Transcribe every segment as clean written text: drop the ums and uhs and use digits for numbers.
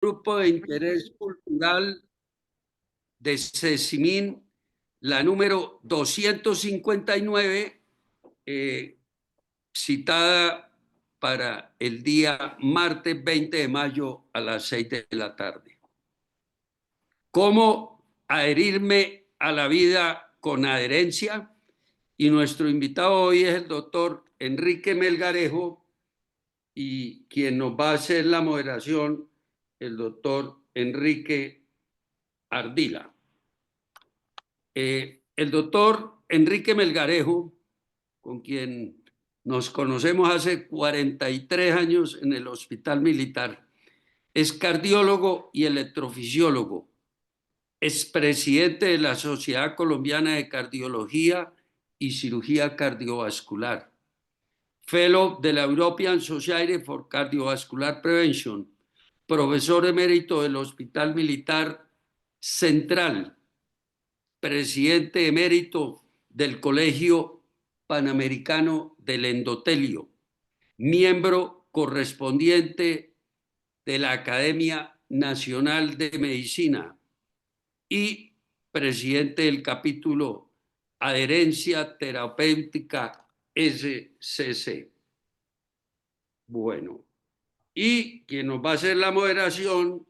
Grupo de Interés Cultural de Cecimín, la número 259, citada para el día martes 20 de mayo a las 6 de la tarde. ¿Cómo adherirme a la vida con adherencia? Y nuestro invitado hoy es el doctor Enrique Melgarejo, y quien nos va a hacer la moderación, el doctor Enrique Ardila. El doctor Enrique Melgarejo, con quien nos conocemos hace 43 años en el Hospital Militar, es cardiólogo y electrofisiólogo, es presidente de la Sociedad Colombiana de Cardiología y Cirugía Cardiovascular, fellow de la European Society for Cardiovascular Prevention, profesor emérito del Hospital Militar Central, presidente emérito del Colegio Panamericano del Endotelio, miembro correspondiente de la Academia Nacional de Medicina y presidente del capítulo Adherencia Terapéutica SCC. Bueno, y quien nos va a hacer la moderación,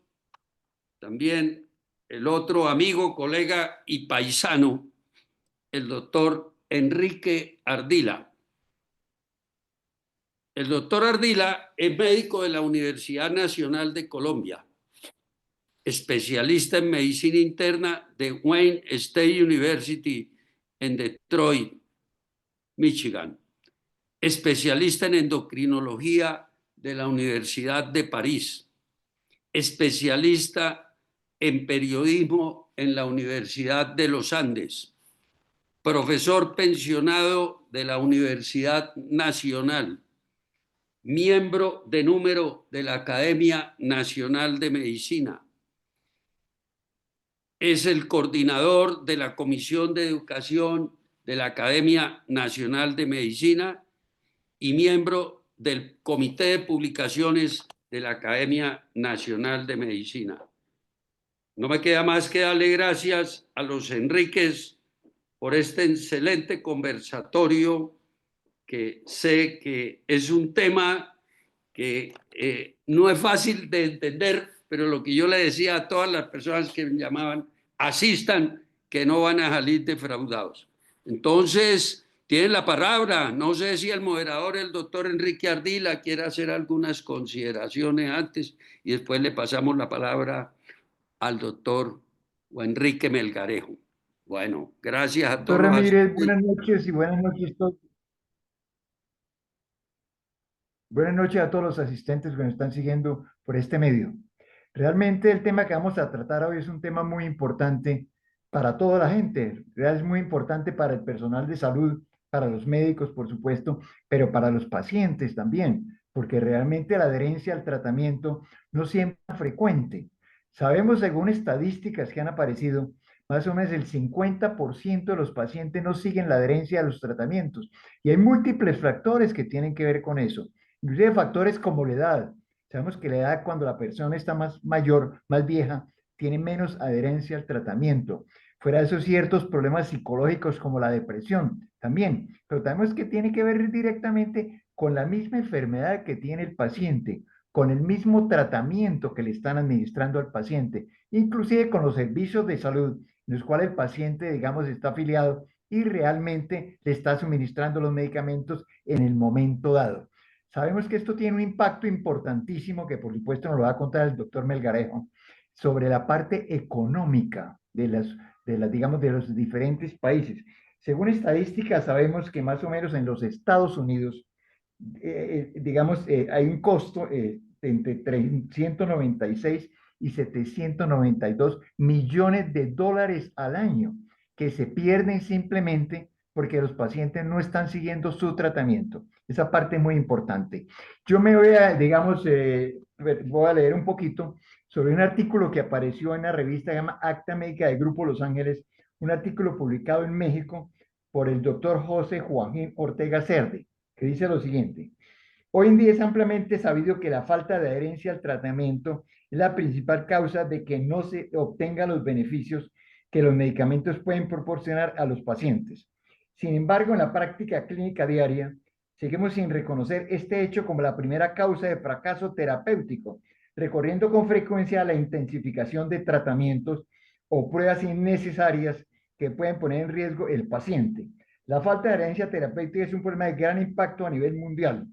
también el otro amigo, colega y paisano, el doctor Enrique Ardila. El doctor Ardila es médico de la Universidad Nacional de Colombia, especialista en medicina interna de Wayne State University en Detroit, Michigan, especialista en endocrinología de la Universidad de París, especialista en periodismo en la Universidad de los Andes, profesor pensionado de la Universidad Nacional, miembro de número de la Academia Nacional de Medicina. Es el coordinador de la Comisión de Educación de la Academia Nacional de Medicina y miembro del Comité de Publicaciones de la Academia Nacional de Medicina. No me queda más que darle gracias a los Enríquez por este excelente conversatorio, que sé que es un tema que no es fácil de entender, pero lo que yo le decía a todas las personas que me llamaban, asistan, que no van a salir defraudados. Entonces, tienen la palabra. No sé si el moderador, el doctor Enrique Ardila, quiere hacer algunas consideraciones antes y después le pasamos la palabra al doctor o Enrique Melgarejo. Bueno, gracias a todos Doctor los Ramírez, asistentes. buenas noches y buenas noches a todos los asistentes que nos están siguiendo por este medio. Realmente el tema que vamos a tratar hoy es un tema muy importante para toda la gente. Es muy importante para el personal de salud, para los médicos, por supuesto, pero para los pacientes también, porque realmente la adherencia al tratamiento no siempre es frecuente. Sabemos, según estadísticas que han aparecido, más o menos el 50% de los pacientes no siguen la adherencia a los tratamientos. Y hay múltiples factores que tienen que ver con eso. Inclusive factores como la edad. Sabemos que la edad, cuando la persona está más mayor, más vieja, tiene menos adherencia al tratamiento. Fuera de eso, ciertos problemas psicológicos como la depresión también. Pero sabemos que tiene que ver directamente con la misma enfermedad que tiene el paciente, con el mismo tratamiento que le están administrando al paciente, inclusive con los servicios de salud en los cuales el paciente, digamos, está afiliado y realmente le está suministrando los medicamentos en el momento dado. Sabemos que esto tiene un impacto importantísimo que por supuesto nos lo va a contar el doctor Melgarejo sobre la parte económica digamos, de los diferentes países. Según estadísticas, sabemos que más o menos en los Estados Unidos, digamos, hay un costo entre 396 y 792 millones de dólares al año que se pierden simplemente porque los pacientes no están siguiendo su tratamiento. Esa parte es muy importante. Yo me voy a, digamos, voy a leer un poquito sobre un artículo que apareció en la revista que se llama Acta Médica del Grupo Los Ángeles, un artículo publicado en México por el doctor José Joaquín Ortega Cerde, que dice lo siguiente: Hoy en día es ampliamente sabido que la falta de adherencia al tratamiento es la principal causa de que no se obtengan los beneficios que los medicamentos pueden proporcionar a los pacientes. Sin embargo, en la práctica clínica diaria, seguimos sin reconocer este hecho como la primera causa de fracaso terapéutico, recorriendo con frecuencia la intensificación de tratamientos o pruebas innecesarias que pueden poner en riesgo el paciente. La falta de adherencia terapéutica es un problema de gran impacto a nivel mundial,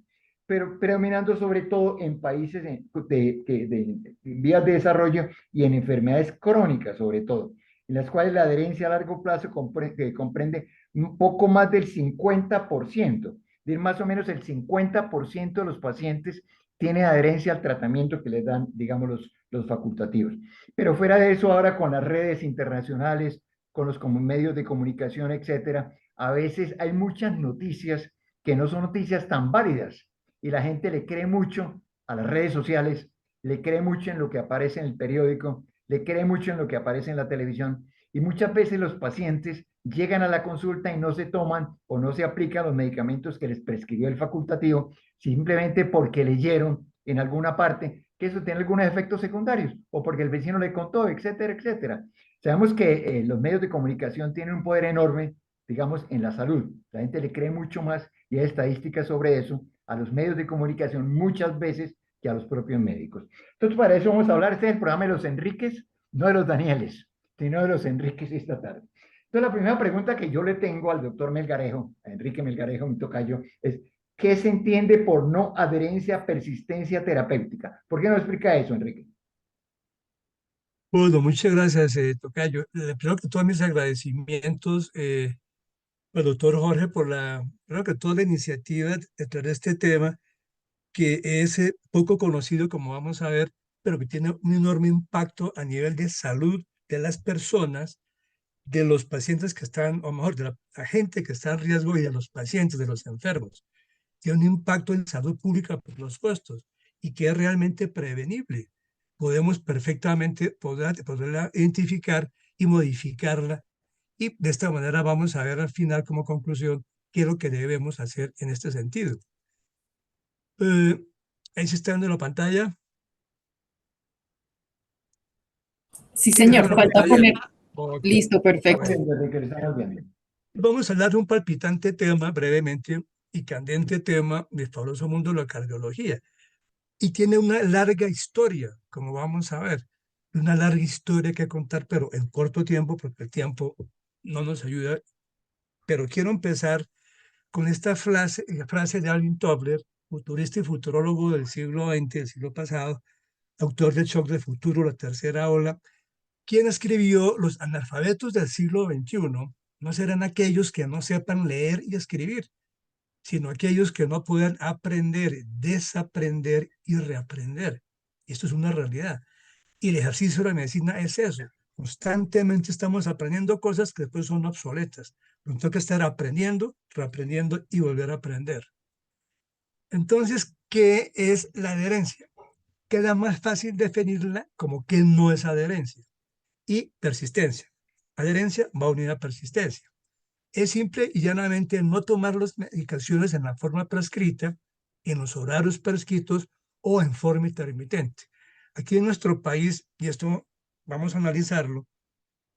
pero predominando sobre todo en países de vías de desarrollo y en enfermedades crónicas sobre todo, en las cuales la adherencia a largo plazo comprende un poco más del 50%, de más o menos el 50% de los pacientes tiene adherencia al tratamiento que les dan, digamos, los facultativos. Pero fuera de eso, ahora con las redes internacionales, con los medios de comunicación, etcétera, a veces hay muchas noticias que no son noticias tan válidas y la gente le cree mucho a las redes sociales, le cree mucho en lo que aparece en el periódico, le cree mucho en lo que aparece en la televisión y muchas veces los pacientes llegan a la consulta y no se toman o no se aplican los medicamentos que les prescribió el facultativo simplemente porque leyeron en alguna parte que eso tiene algunos efectos secundarios o porque el vecino le contó, etcétera, etcétera. Sabemos que los medios de comunicación tienen un poder enorme, digamos, en la salud. La gente le cree mucho más y hay estadísticas sobre eso a los medios de comunicación muchas veces que a los propios médicos. Entonces, para eso vamos a hablar. Este es el programa de los Enríquez, no de los Danieles, sino de los Enríquez esta tarde. Entonces, la primera pregunta que yo le tengo al doctor Melgarejo, a Enrique Melgarejo, mi tocayo, es ¿qué se entiende por no adherencia persistencia terapéutica? ¿Por qué no explica eso, Enrique? Bueno, muchas gracias, Tocayo. Primero que todo, mis agradecimientos al doctor Jorge por primero que todo, la iniciativa de traer este tema, que es poco conocido, como vamos a ver, pero que tiene un enorme impacto a nivel de salud de las personas, de los pacientes que están, o mejor, de la gente que está en riesgo y de los pacientes, de los enfermos. Tiene un impacto en salud pública por los costos y que es realmente prevenible. Podemos perfectamente poderla identificar y modificarla, y de esta manera vamos a ver al final como conclusión qué es lo que debemos hacer en este sentido. Ahí se está viendo la pantalla. Sí, ¿Sí está señor, viendo la falta pantalla? poner. Ok, Listo, perfecto. bueno. Enrique, lo estamos viendo. Vamos a hablar de un palpitante tema brevemente y candente tema del fabuloso mundo de la cardiología. Y tiene una larga historia, como vamos a ver, una larga historia que contar, pero en corto tiempo, porque el tiempo no nos ayuda. Pero quiero empezar con esta frase de Alvin Toffler, futurista y futurólogo del siglo XX, del siglo pasado, autor de Shock de Futuro, La Tercera Ola, quien escribió: los analfabetos del siglo XXI no serán aquellos que no sepan leer y escribir, sino aquellos que no puedan aprender, desaprender y reaprender. Y esto es una realidad. Y el ejercicio de la medicina es eso. Constantemente estamos aprendiendo cosas que después son obsoletas. Nos toca estar aprendiendo, reaprendiendo y volver a aprender. Entonces, ¿qué es la adherencia? Queda más fácil definirla como qué no es adherencia. Y persistencia. Adherencia va unida a persistencia. Es simple y llanamente no tomar las medicaciones en la forma prescrita, en los horarios prescritos o en forma intermitente. Aquí en nuestro país, y esto vamos a analizarlo,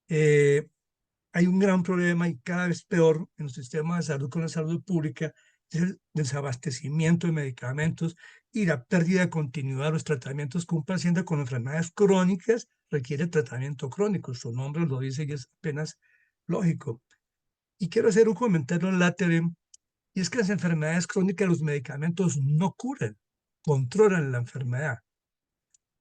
hay un gran problema y cada vez peor en los sistemas de salud con la salud pública, es el desabastecimiento de medicamentos y la pérdida de continuidad de los tratamientos que un paciente con enfermedades crónicas requiere tratamiento crónico. Su nombre lo dice y es apenas lógico. Y quiero hacer un comentario en lateral, y es que las enfermedades crónicas, los medicamentos no curan, controlan la enfermedad.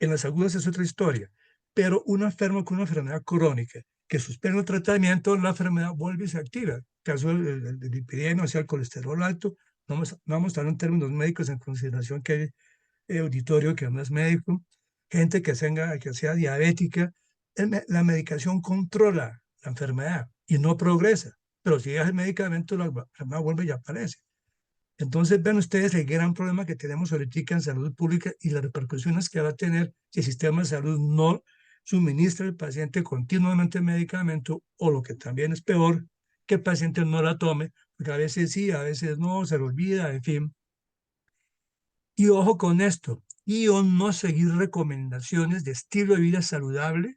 En las agudas es otra historia, pero un enfermo con una enfermedad crónica que suspende el tratamiento, la enfermedad vuelve y se activa. El caso del lipidemia, o sea, el colesterol alto, no vamos a hablar en términos médicos en consideración que hay auditorio que no es médico, gente que sea diabética. La medicación controla la enfermedad y no progresa, pero si dejas el medicamento, la enfermedad vuelve y aparece. Entonces, ven ustedes el gran problema que tenemos ahorita en salud pública y las repercusiones que va a tener si el sistema de salud no suministra al paciente continuamente medicamento, o lo que también es peor, que el paciente no la tome, porque a veces sí, a veces no, se lo olvida, en fin. Y ojo con esto, y o no seguir recomendaciones de estilo de vida saludable,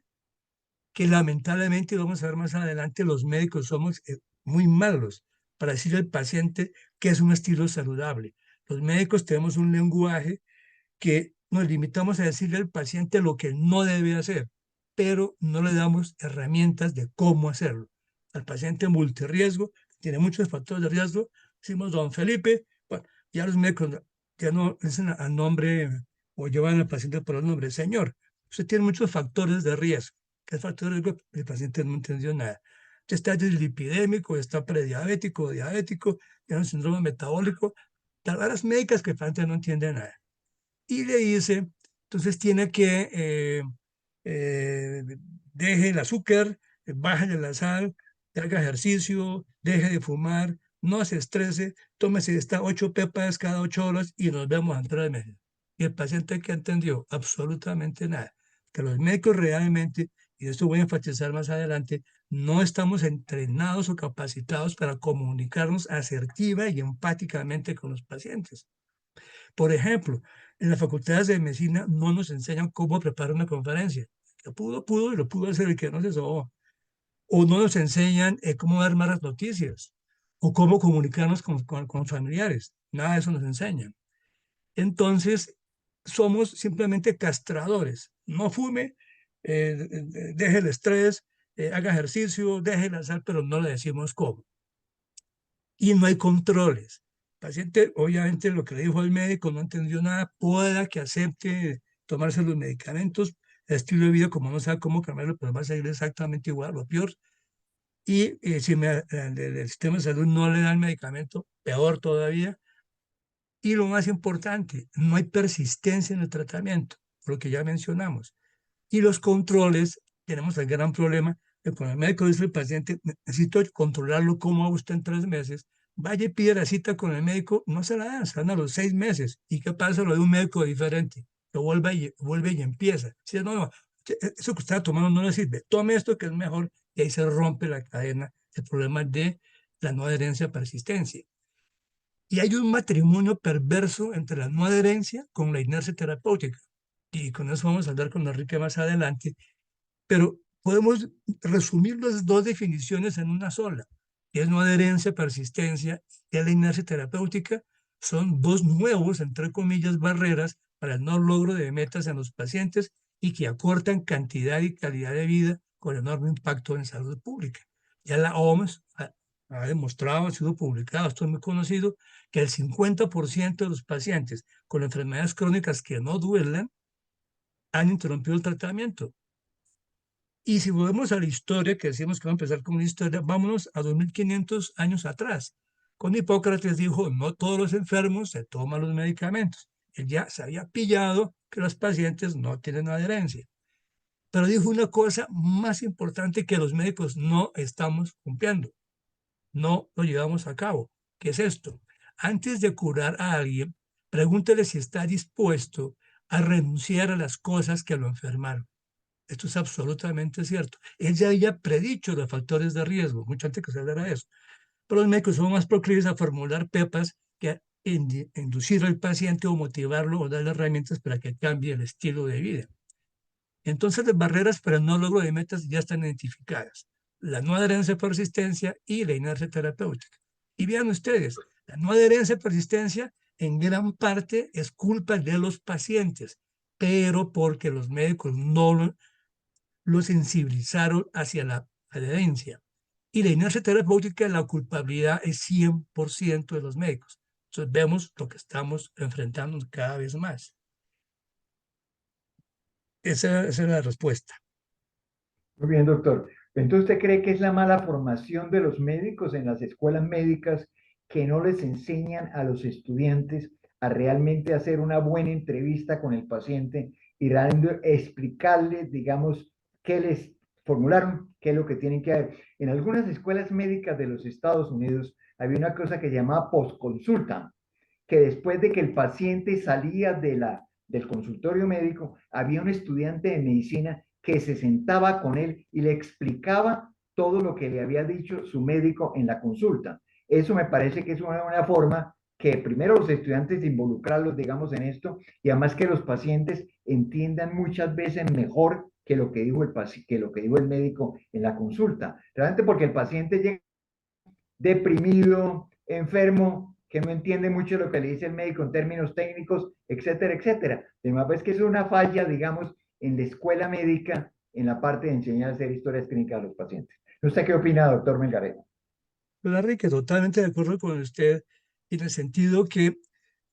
que lamentablemente, vamos a ver más adelante, los médicos somos muy malos para decirle al paciente que es un estilo saludable. Los médicos tenemos un lenguaje que nos limitamos a decirle al paciente lo que no debe hacer, pero no le damos herramientas de cómo hacerlo. Al paciente multirriesgo, tiene muchos factores de riesgo, decimos don Felipe, bueno, ya los médicos ya no dicen al nombre o llevan al paciente por el nombre, señor, usted tiene muchos factores de riesgo. ¿Qué factor de riesgo? El paciente no entendió nada. Usted está dislipidémico, está prediabético, diabético, tiene un síndrome metabólico, palabras médicas que el paciente no entiende nada. Y le dice, entonces tiene que deje el azúcar, baje la sal, haga ejercicio, deje de fumar, no se estrese, tómese estas 8 pepas cada 8 horas y nos vemos en 3 meses. Y el paciente que entendió absolutamente nada, que los médicos realmente, y esto voy a enfatizar más adelante, no estamos entrenados o capacitados para comunicarnos asertiva y empáticamente con los pacientes. Por ejemplo, en las facultades de medicina no nos enseñan cómo preparar una conferencia. Que pudo y lo pudo hacer el que no se sobó. O no nos enseñan cómo dar malas noticias o cómo comunicarnos con familiares. Nada de eso nos enseñan. Entonces, somos simplemente castradores. No fume, deje el estrés, haga ejercicio, deje la sal, pero no le decimos cómo. Y no hay controles. El paciente, obviamente, lo que le dijo el médico no entendió nada, pueda que acepte tomarse los medicamentos, el estilo de vida, como no sabe cómo cambiarlo, pero va a seguir exactamente igual, lo peor. Y si el sistema de salud no le da el medicamento, peor todavía. Y lo más importante, no hay persistencia en el tratamiento, lo que ya mencionamos. Y los controles, tenemos el gran problema que cuando el médico dice al paciente, necesito controlarlo, ¿cómo hago usted en 3 meses? Vaya y pide la cita con el médico, no se la dan, se dan a los 6 meses. ¿Y qué pasa? Lo de un médico diferente, lo vuelve y empieza. Si no, eso que está tomando no le sirve, tome esto que es mejor, y ahí se rompe la cadena, el problema de la no adherencia persistencia. Y hay un matrimonio perverso entre la no adherencia con la inercia terapéutica. Y con eso vamos a hablar con Enrique más adelante, pero podemos resumir las 2 definiciones en una sola, que es no adherencia, persistencia, y la inercia terapéutica. Son 2 nuevos, entre comillas, barreras para el no logro de metas en los pacientes y que acortan cantidad y calidad de vida con enorme impacto en salud pública. Ya la OMS ha demostrado, ha sido publicado, esto es muy conocido, que el 50% de los pacientes con enfermedades crónicas que no duelen han interrumpido el tratamiento. Y si volvemos a la historia, que decimos que vamos a empezar con una historia, vámonos a 2500 años atrás. Cuando Hipócrates dijo, no todos los enfermos se toman los medicamentos. Él ya se había pillado que los pacientes no tienen adherencia. Pero dijo una cosa más importante que los médicos no estamos cumpliendo. No lo llevamos a cabo. ¿Qué es esto? Antes de curar a alguien, pregúntele si está dispuesto a renunciar a las cosas que lo enfermaron. Esto es absolutamente cierto. Él ya había predicho los factores de riesgo, mucho antes que se hablara de eso. Pero los médicos son más proclives a formular pepas que a inducir al paciente o motivarlo o darle herramientas para que cambie el estilo de vida. Entonces, las barreras para el no logro de metas ya están identificadas. La no adherencia persistencia y la inercia terapéutica. Y vean ustedes, la no adherencia persistencia en gran parte es culpa de los pacientes, pero porque los médicos no lo sensibilizaron hacia la adherencia. Y la inercia terapéutica, la culpabilidad es 100% de los médicos. Entonces vemos lo que estamos enfrentando cada vez más. Esa es la respuesta. Muy bien, doctor. Entonces, ¿usted cree que es la mala formación de los médicos en las escuelas médicas que no les enseñan a los estudiantes a realmente hacer una buena entrevista con el paciente y realmente explicarles, digamos, qué les formularon, qué es lo que tienen que hacer? En algunas escuelas médicas de los Estados Unidos había una cosa que se llamaba postconsulta, que después de que el paciente salía del consultorio médico, había un estudiante de medicina que se sentaba con él y le explicaba todo lo que le había dicho su médico en la consulta. Eso me parece que es una forma que primero los estudiantes involucrarlos, digamos, en esto, y además que los pacientes entiendan muchas veces mejor que lo que dijo que lo que dijo el médico en la consulta. Realmente porque el paciente llega deprimido, enfermo, que no entiende mucho lo que le dice el médico en términos técnicos, etcétera, etcétera. Además, ves que es una falla, digamos, en la escuela médica, en la parte de enseñar a hacer historias clínicas a los pacientes. ¿Usted qué opina, doctor Melgarejo? Enrique, totalmente de acuerdo con usted, en el sentido que,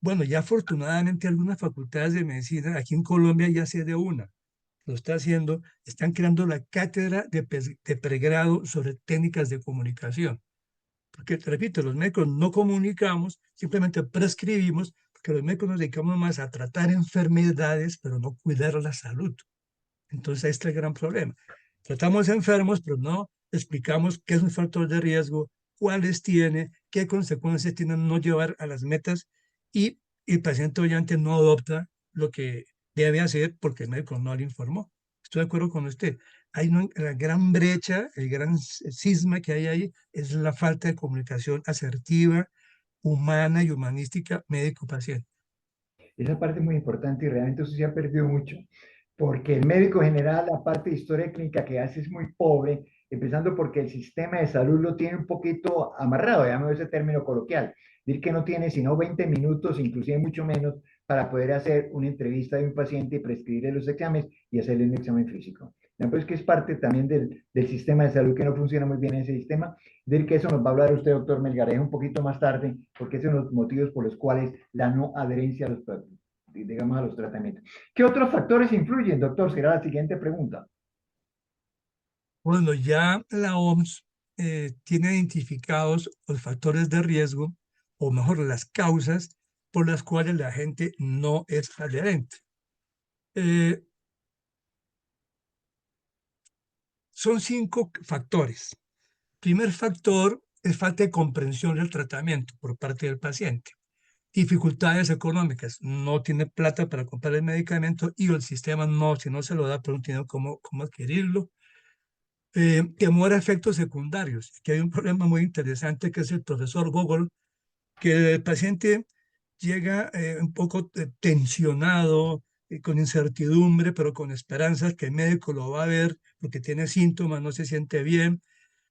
bueno, ya afortunadamente algunas facultades de medicina, aquí en Colombia ya se de una, lo está haciendo, están creando la cátedra de pregrado sobre técnicas de comunicación. Porque, te repito, los médicos no comunicamos, simplemente prescribimos, porque los médicos nos dedicamos más a tratar enfermedades, pero no cuidar la salud. Entonces, ahí está el gran problema. Tratamos enfermos, pero no explicamos qué es un factor de riesgo, cuáles tiene, qué consecuencias tiene no llevar a las metas, y el paciente obviamente no adopta lo que debe hacer porque el médico no le informó. Estoy de acuerdo con usted. Hay la gran brecha, el gran cisma que hay ahí es la falta de comunicación asertiva, humana y humanística médico-paciente. Esa parte es muy importante y realmente eso se ha perdido mucho, porque el médico general, la parte de historia clínica que hace es muy pobre, empezando porque el sistema de salud lo tiene un poquito amarrado, llamamos ese término coloquial, decir que no tiene sino 20 minutos, inclusive mucho menos, para poder hacer una entrevista de un paciente y prescribirle los exámenes y hacerle un examen físico. Pues que es parte también del sistema de salud que no funciona muy bien en ese sistema, del que eso nos va a hablar usted, doctor Melgarejo, un poquito más tarde, porque esos son los motivos por los cuales la no adherencia a los, digamos, a los tratamientos. ¿Qué otros factores influyen, doctor? Será la siguiente pregunta. Bueno, ya la OMS tiene identificados los factores de riesgo, o mejor, las causas por las cuales la gente no es adherente. Son 5 factores. Primer factor es falta de comprensión del tratamiento por parte del paciente. Dificultades económicas, no tiene plata para comprar el medicamento y el sistema no, si no se lo da, pero no tiene cómo adquirirlo. Temor a efectos secundarios. Aquí hay un problema muy interesante que es el profesor Google, que el paciente llega un poco tensionado, con incertidumbre, pero con esperanzas que el médico lo va a ver porque tiene síntomas, no se siente bien,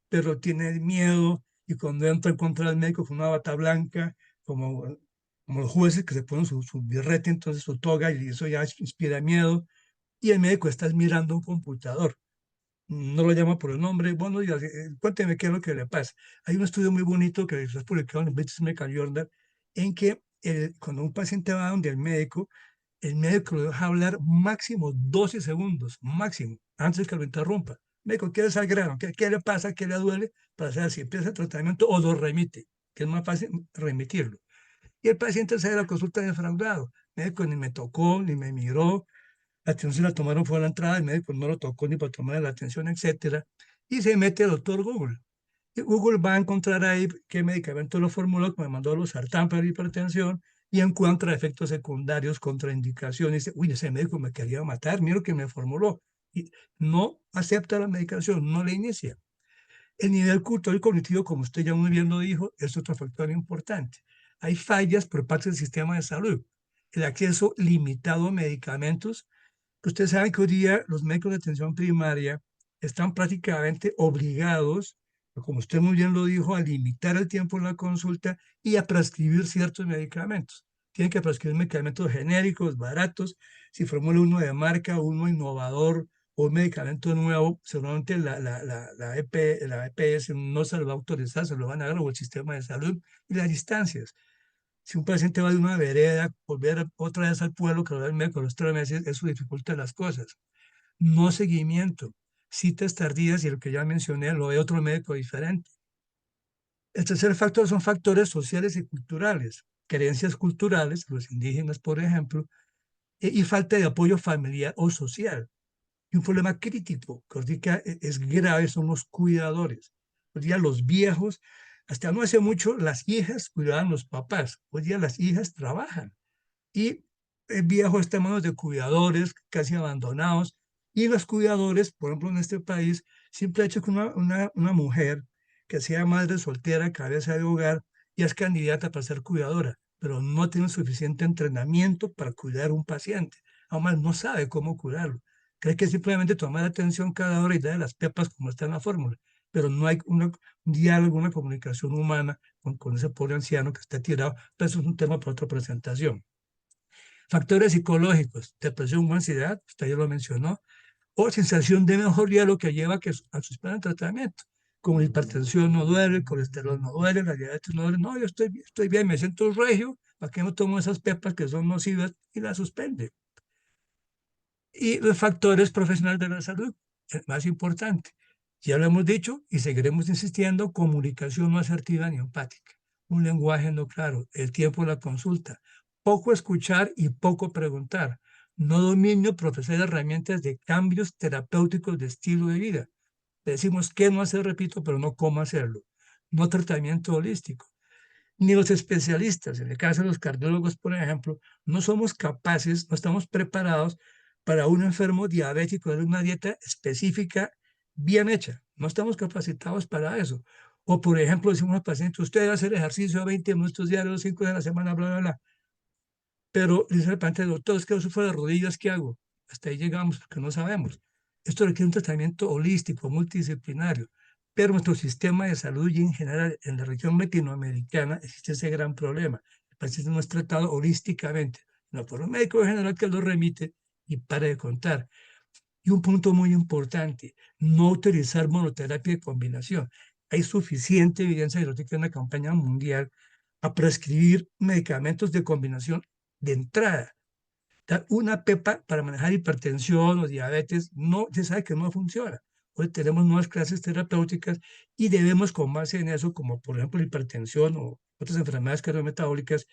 pero tiene miedo, y cuando entra en contra del médico con una bata blanca, como los jueces que se ponen su birrete, entonces su toga, y eso ya inspira miedo, y el médico está mirando un computador. No lo llama por el nombre. Bueno, cuénteme qué es lo que le pasa. Hay un estudio muy bonito que se ha publicado en el British Medical Journal, en que cuando un paciente va donde el médico lo deja hablar máximo 12 segundos, máximo, antes que lo interrumpa. Médico, ¿qué es al grano? ¿Qué le pasa? ¿Qué le duele? Para saber si empieza el tratamiento o lo remite, que es más fácil remitirlo. Y el paciente sale a la consulta defraudado. Médico ni me tocó, ni me miró, la atención se la tomaron fuera de la entrada, el médico no lo tocó ni para tomar la atención, etcétera. Y se mete al doctor Google. Y Google va a encontrar ahí qué medicamento lo formuló, que me mandó los sartán para la hipertensión, y encuentra efectos secundarios, contraindicaciones. Dice, uy, ese médico me quería matar, mira lo que me formuló. Y no acepta la medicación, no la inicia. El nivel cultural y cognitivo, como usted ya muy bien lo dijo, es otro factor importante. Hay fallas por parte del sistema de salud. El acceso limitado a medicamentos. Ustedes saben que hoy día los médicos de atención primaria están prácticamente obligados, como usted muy bien lo dijo, a limitar el tiempo en la consulta y a prescribir ciertos medicamentos. Tienen que prescribir medicamentos genéricos, baratos. Si formula uno de marca, uno innovador o un medicamento nuevo, seguramente la EPS no se lo va a autorizar, se lo van a dar, o el sistema de salud, y las distancias. Si un paciente va de una vereda, volver otra vez al pueblo que lo da el médico a los 3 meses, eso dificulta las cosas. No seguimiento, citas tardías, y lo que ya mencioné, lo ve otro médico diferente. El tercer factor son factores sociales y culturales, creencias culturales, los indígenas, por ejemplo, y falta de apoyo familiar o social. Y un problema crítico que ahorita es grave son los cuidadores. Hoy día los viejos, hasta no hace mucho, las hijas cuidaban a los papás. Hoy día las hijas trabajan. Y el viejo está en manos de cuidadores casi abandonados. Y los cuidadores, por ejemplo, en este país, siempre ha hecho que una mujer que sea madre soltera, cabeza de hogar, y es candidata para ser cuidadora. pero no tiene suficiente entrenamiento para cuidar a un paciente. Aún más, no sabe cómo curarlo. Cree que simplemente tomar atención cada hora y darle las pepas como está en la fórmula, pero no hay un diálogo, una comunicación humana con ese pobre anciano que está tirado. Pero eso es un tema para otra presentación. Factores psicológicos, depresión o ansiedad, usted ya lo mencionó, o sensación de mejoría, lo que lleva a que a suspender el tratamiento. Como la hipertensión no duele, el colesterol no duele, la diabetes no duele. No, yo estoy bien, me siento regio, ¿para qué no tomo esas pepas que son nocivas? Y las suspende. Y los factores profesionales de la salud, el más importante. Ya lo hemos dicho y seguiremos insistiendo, comunicación no asertiva ni empática. Un lenguaje no claro, el tiempo de la consulta, poco escuchar y poco preguntar. No dominio, profesor herramientas de cambios terapéuticos de estilo de vida. Decimos qué no hacer, repito, pero no cómo hacerlo. No tratamiento holístico. Ni los especialistas, en el caso de los cardiólogos, por ejemplo, no somos capaces, no estamos preparados para un enfermo diabético de una dieta específica bien hecha. No estamos capacitados para eso. O, por ejemplo, decimos al paciente, usted debe hacer ejercicio a 20 minutos diarios, 5 días a la semana, bla, bla, bla. Pero dice el paciente, doctor, es que yo sufro de rodillas, ¿qué hago? Hasta ahí llegamos porque no sabemos. Esto requiere un tratamiento holístico, multidisciplinario. Pero nuestro sistema de salud y en general en la región latinoamericana existe ese gran problema. El paciente no es tratado holísticamente, no por un médico en general que lo remite y para de contar. Y un punto muy importante, no utilizar monoterapia de combinación. Hay suficiente evidencia, y lo digo en la campaña mundial, a prescribir medicamentos de combinación de entrada. Una pepa para manejar hipertensión o diabetes, no, se sabe que no funciona. Hoy tenemos nuevas clases terapéuticas y debemos, con base en eso, como por ejemplo la hipertensión o otras enfermedades cardiometabólicas,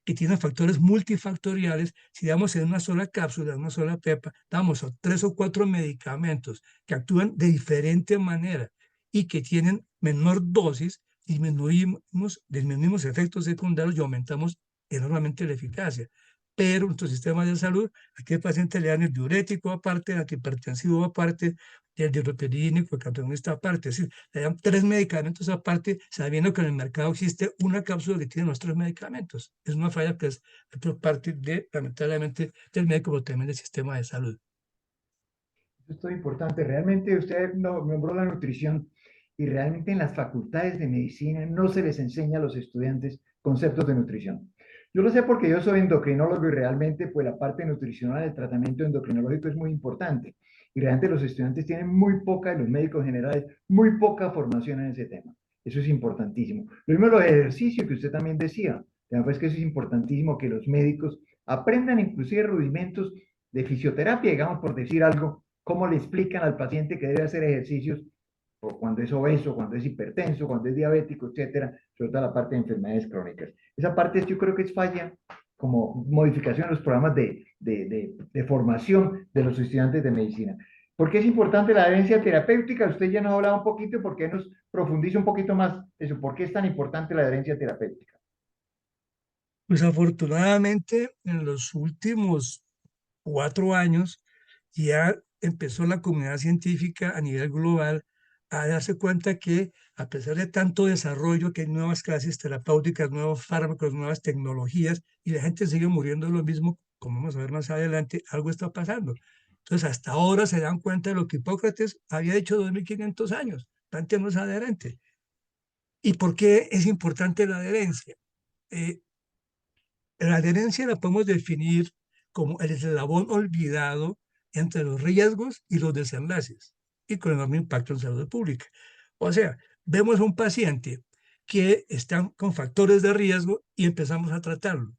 que tienen factores multifactoriales, si damos en una sola cápsula, en una sola pepa, damos a 3 o 4 medicamentos que actúan de diferente manera y que tienen menor dosis, disminuimos efectos secundarios y aumentamos enormemente la eficacia. Pero nuestro sistema de salud, a aquel paciente le dan el diurético aparte, el antihipertensivo aparte, el diureperínico, el campeonista aparte. Es decir, le dan 3 medicamentos aparte, sabiendo que en el mercado existe una cápsula que tiene los 3 medicamentos. Es una falla que es por parte de, lamentablemente, del médico, pero también del sistema de salud. Esto es importante. Realmente usted nombró la nutrición y realmente en las facultades de medicina no se les enseña a los estudiantes conceptos de nutrición. Yo lo sé porque yo soy endocrinólogo y realmente pues la parte nutricional del tratamiento endocrinológico es muy importante. Y realmente los estudiantes tienen muy poca, los médicos generales, muy poca formación en ese tema. Eso es importantísimo. Lo mismo los ejercicios que usted también decía. Pues que eso es importantísimo que los médicos aprendan inclusive rudimentos de fisioterapia, digamos, por decir algo, cómo le explican al paciente que debe hacer ejercicios o cuando es obeso, cuando es hipertenso, cuando es diabético, etcétera, sobre todo la parte de enfermedades crónicas. Esa parte yo creo que es falla como modificación de los programas de formación de los estudiantes de medicina. ¿Por qué es importante la adherencia terapéutica? Usted ya nos ha hablado un poquito, ¿por qué nos profundiza un poquito más eso? ¿Por qué es tan importante la adherencia terapéutica? Pues afortunadamente, en los últimos 4 años, ya empezó la comunidad científica a nivel global a darse cuenta que a pesar de tanto desarrollo, que hay nuevas clases terapéuticas, nuevos fármacos, nuevas tecnologías, y la gente sigue muriendo de lo mismo, como vamos a ver más adelante, algo está pasando. Entonces, hasta ahora se dan cuenta de lo que Hipócrates había dicho 2500 años, planteamos adherente. ¿Y por qué es importante la adherencia? La adherencia la podemos definir como el eslabón olvidado entre los riesgos y los desenlaces y con enorme impacto en salud pública. O sea, vemos a un paciente que está con factores de riesgo y empezamos a tratarlo.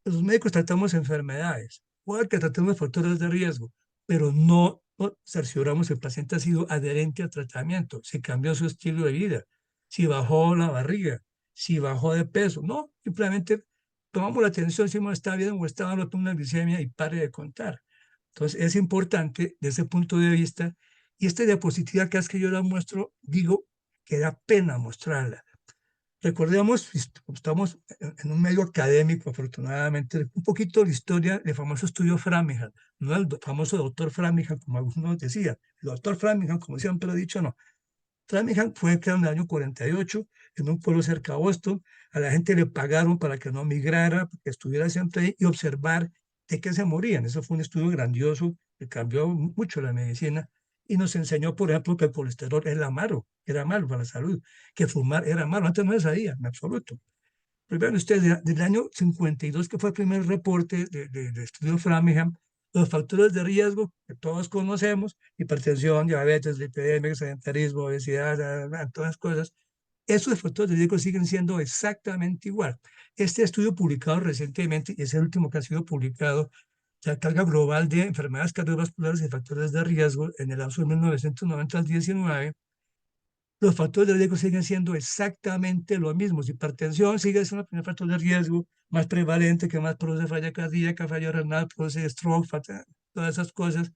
Los médicos tratamos enfermedades, puede que tratemos factores de riesgo, pero no cercioramos si el paciente ha sido adherente al tratamiento, si cambió su estilo de vida, si bajó la barriga, si bajó de peso. No, simplemente tomamos la atención si no está bien o está mal una glicemia y pare de contar. Entonces es importante desde ese punto de vista. Y esta diapositiva que es que yo la muestro, digo que da pena mostrarla. Recordemos, estamos en un medio académico, afortunadamente, un poquito la historia del famoso estudio Framingham, no el famoso doctor Framingham, como algunos decían. El doctor Framingham, como siempre he dicho, no. Framingham fue creado en el año 48 en un pueblo cerca de Boston. A la gente le pagaron para que no migrara, que estuviera siempre ahí y observar de qué se morían. Eso fue un estudio grandioso que cambió mucho la medicina y nos enseñó, por ejemplo, que el colesterol era malo para la salud, que fumar era malo. Antes no se sabía, en absoluto. Pero vean ustedes, del año 52, que fue el primer reporte de estudio Framingham, los factores de riesgo que todos conocemos, hipertensión, diabetes, lipidemia, sedentarismo, obesidad, todas las cosas, esos factores de riesgo siguen siendo exactamente igual. Este estudio publicado recientemente, y es el último que ha sido publicado, la carga global de enfermedades cardiovasculares y factores de riesgo en el lapso de 1990 al 19, los factores de riesgo siguen siendo exactamente lo mismo. Si hipertensión sigue siendo el primer factor de riesgo más prevalente, que más produce falla cardíaca, falla renal, produce stroke, todas esas cosas.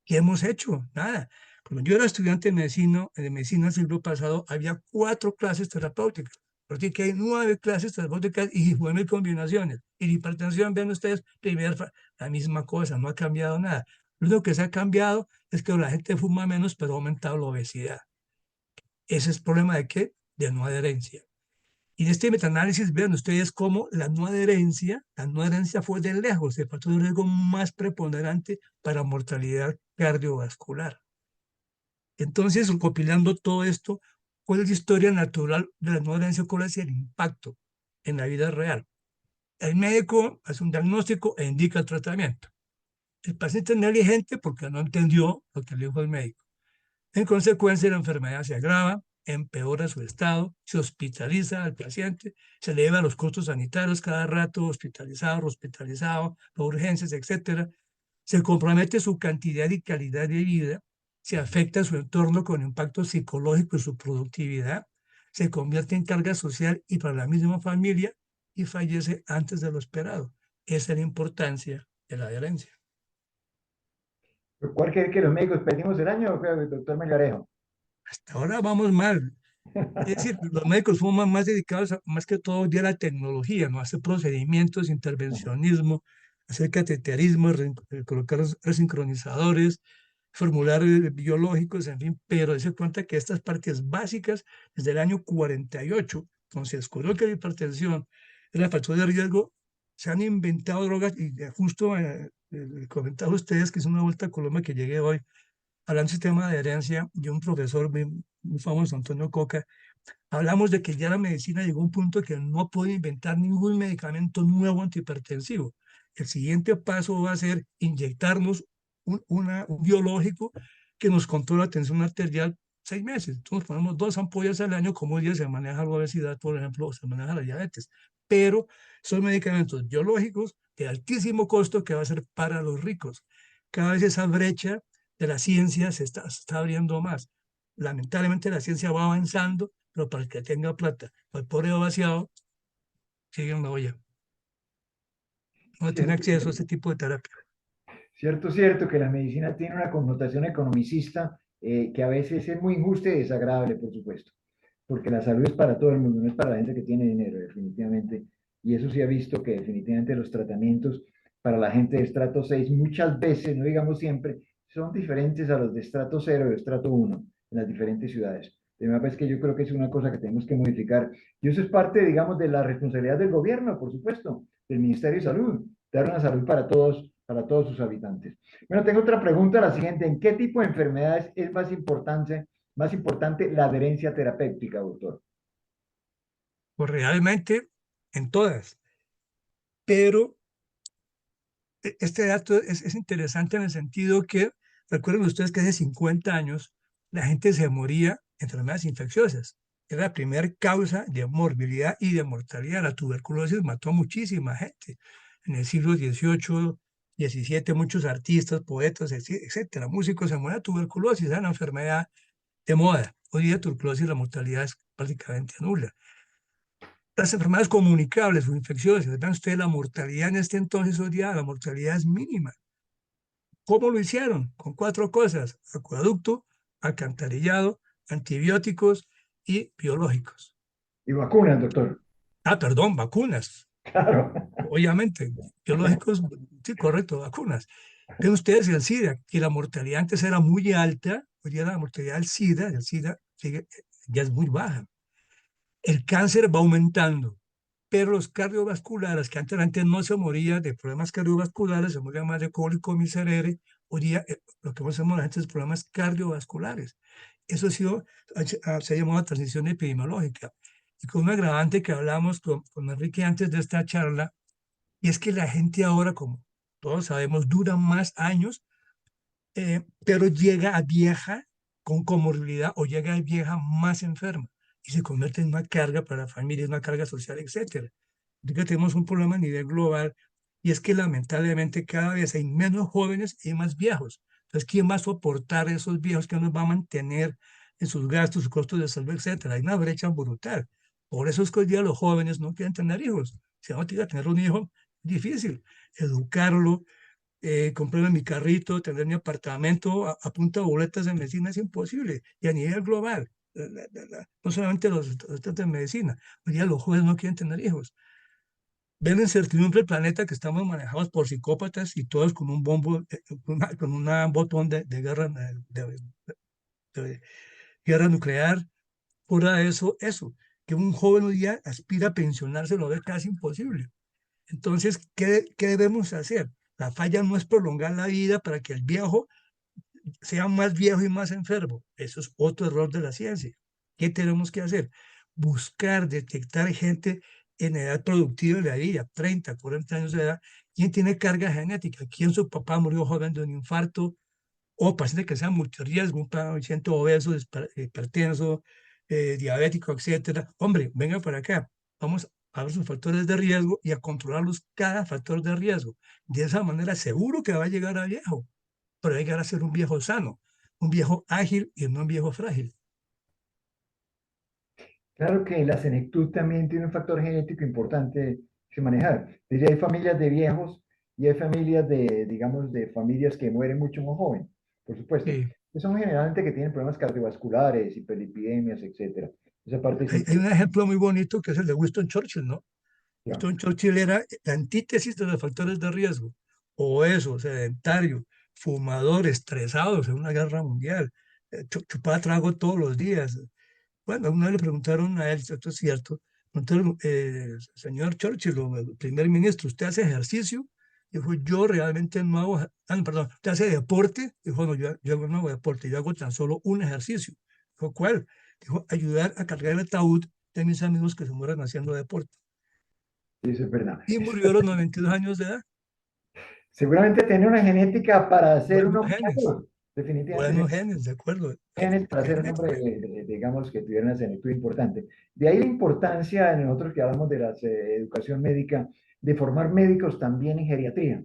¿Qué hemos hecho? Nada. Cuando yo era estudiante de medicina el siglo pasado, había 4 clases terapéuticas. Porque que hay 9 clases terapéuticas y bueno, hay combinaciones. Y la hipertensión, ven ustedes, la misma cosa, no ha cambiado nada. Lo único que se ha cambiado es que la gente fuma menos, pero ha aumentado la obesidad. Ese es el problema de qué? De no adherencia. Y en este metaanálisis vean ustedes cómo la no adherencia fue de lejos el factor de riesgo más preponderante para mortalidad cardiovascular. Entonces, recopilando todo esto, ¿cuál es la historia natural de la no adherencia? ¿Cuál es el impacto en la vida real? El médico hace un diagnóstico e indica el tratamiento. El paciente es negligente porque no entendió lo que le dijo el médico. En consecuencia, la enfermedad se agrava, empeora su estado, se hospitaliza al paciente, se le lleva los costos sanitarios cada rato, hospitalizado, las urgencias, etc. Se compromete su cantidad y calidad de vida, se afecta su entorno con impacto psicológico y su productividad, se convierte en carga social y para la misma familia y fallece antes de lo esperado. Esa es la importancia de la adherencia. ¿Cuál cree que los médicos perdimos el año, doctor Melgarejo? Hasta ahora vamos mal. Es decir, los médicos somos más dedicados, más que todo, a la tecnología, ¿no? Hacer procedimientos, intervencionismo, hacer cateterismo, colocar resincronizadores, formular biológicos, en fin, pero se cuenta que estas partes básicas, desde el año 48, cuando se descubrió que la hipertensión era factor de riesgo, se han inventado drogas, y justo comentaba a ustedes que es una vuelta a Colombia que llegué hoy, hablando del sistema de adherencia, y un profesor muy famoso, Antonio Coca, hablamos de que ya la medicina llegó a un punto que no puede inventar ningún medicamento nuevo antihipertensivo. El siguiente paso va a ser inyectarnos un biológico que nos controla la tensión arterial 6 meses. Entonces ponemos 2 ampollas al año, como hoy día se maneja la obesidad, por ejemplo, o se maneja la diabetes. Pero son medicamentos biológicos de altísimo costo que va a ser para los ricos. Cada vez esa brecha de la ciencia se está abriendo más. Lamentablemente la ciencia va avanzando, pero para el que tenga plata, el pobre vaciado, sigue en la olla. No tiene acceso a ese tipo de terapia. Cierto que la medicina tiene una connotación economicista que a veces es muy injusta y desagradable, por supuesto, porque la salud es para todo el mundo, no es para la gente que tiene dinero, definitivamente. Y eso sí ha visto que definitivamente los tratamientos para la gente de estrato 6 muchas veces, no digamos siempre, son diferentes a los de estrato 0 y de estrato 1 en las diferentes ciudades. De verdad es que yo creo que es una cosa que tenemos que modificar. Y eso es parte, digamos, de la responsabilidad del gobierno, por supuesto, del Ministerio de Salud, dar una salud para todos sus habitantes. Bueno, tengo otra pregunta, la siguiente. ¿En qué tipo de enfermedades es más importante la adherencia terapéutica, doctor? Pues realmente en todas. Pero este dato es interesante en el sentido que, recuerden ustedes que hace 50 años la gente se moría de enfermedades infecciosas. Era la primera causa de morbilidad y de mortalidad. La tuberculosis mató a muchísima gente. En el siglo XVIII, XVII, muchos artistas, poetas, etcétera, músicos se morían de tuberculosis. Era una enfermedad de moda. Hoy día tuberculosis, la mortalidad es prácticamente nula. Las enfermedades comunicables o infecciosas, vean ustedes la mortalidad en este entonces, hoy día la mortalidad es mínima. ¿Cómo lo hicieron? Con 4 cosas: acueducto, alcantarillado, antibióticos y biológicos. Y vacunas, doctor. Perdón, vacunas. Claro. Obviamente, biológicos, sí, correcto, vacunas. Ven ustedes el SIDA, que la mortalidad antes era muy alta, hoy día la mortalidad del SIDA ya es muy baja. El cáncer va aumentando, pero los cardiovasculares, que antes no se moría de problemas cardiovasculares, se moría más de cólico miserere, hoy día lo que hacemos la gente es problemas cardiovasculares. Eso ha sido, se ha llamado transición epidemiológica. Y con un agravante que hablamos con Enrique antes de esta charla, y es que la gente ahora, como todos sabemos, dura más años, pero llega a vieja con comorbilidad o llega a vieja más enferma y se convierte en una carga para la familia, una carga social, etcétera. Entonces tenemos un problema a nivel global y es que lamentablemente cada vez hay menos jóvenes y más viejos. Entonces, ¿quién va a soportar a esos viejos? ¿Quién nos va a mantener en sus gastos, sus costos de salud, etcétera? Hay una brecha brutal. Por eso es que hoy día los jóvenes no quieren tener hijos. Si no quieren tener un hijo, es difícil. Educarlo, comprarme mi carrito, tener mi apartamento a punta de boletas de medicina es imposible. Y a nivel global, no solamente los estudiantes de medicina, hoy día los jóvenes no quieren tener hijos. Ven la incertidumbre del planeta que estamos manejados por psicópatas y todos con un bombo, con un botón de guerra, de guerra nuclear. Fuera de eso, que un joven hoy día aspira a pensionarse lo ve casi imposible. Entonces, ¿qué debemos hacer? La falla no es prolongar la vida para que el viejo sea más viejo y más enfermo. Eso es otro error de la ciencia. ¿Qué tenemos que hacer? Buscar, detectar gente en edad productiva de la vida, 30, 40 años de edad, quien tiene carga genética, quien su papá murió joven de un infarto, o paciente que sea multirriesgo, un paciente obeso, hipertenso, diabético, etcétera. Hombre, venga para acá. Vamos a ver sus factores de riesgo y a controlarlos cada factor de riesgo. De esa manera, seguro que va a llegar a viejo, pero va a llegar a ser un viejo sano, un viejo ágil y no un viejo frágil. Claro que la senectud también tiene un factor genético importante que manejar. Desde hay familias de viejos y hay familias de, digamos, de familias que mueren mucho más joven, por supuesto. Sí. Que son generalmente que tienen problemas cardiovasculares, hiperlipidemias, etcétera. Esa parte es Hay un importante. ejemplo muy bonito que es el de Winston Churchill, ¿no? Ya. Winston Churchill era la antítesis de los factores de riesgo. Obeso, sedentario, fumador, estresados en una guerra mundial, chupaba trago todos los días. Bueno, una vez le preguntaron a él, esto es cierto, preguntaron, señor Churchill, o el primer ministro, ¿usted hace ejercicio? Dijo, yo realmente no hago, no, perdón, ¿usted hace deporte? Dijo, no, yo no hago deporte, yo hago tan solo un ejercicio. Dijo, ¿cuál? Dijo, ayudar a cargar el ataúd de mis amigos que se mueren haciendo deporte. Eso es verdad. Y murió a los 92 años de edad. Seguramente tiene una genética para ser un Buenos hombre genes, mayor. Definitivamente buenos genes, de acuerdo. genes para ser un hombre, Genética. digamos, que tuviera una senectud importante. De ahí la importancia, en nosotros que hablamos de la educación médica, de formar médicos también en geriatría,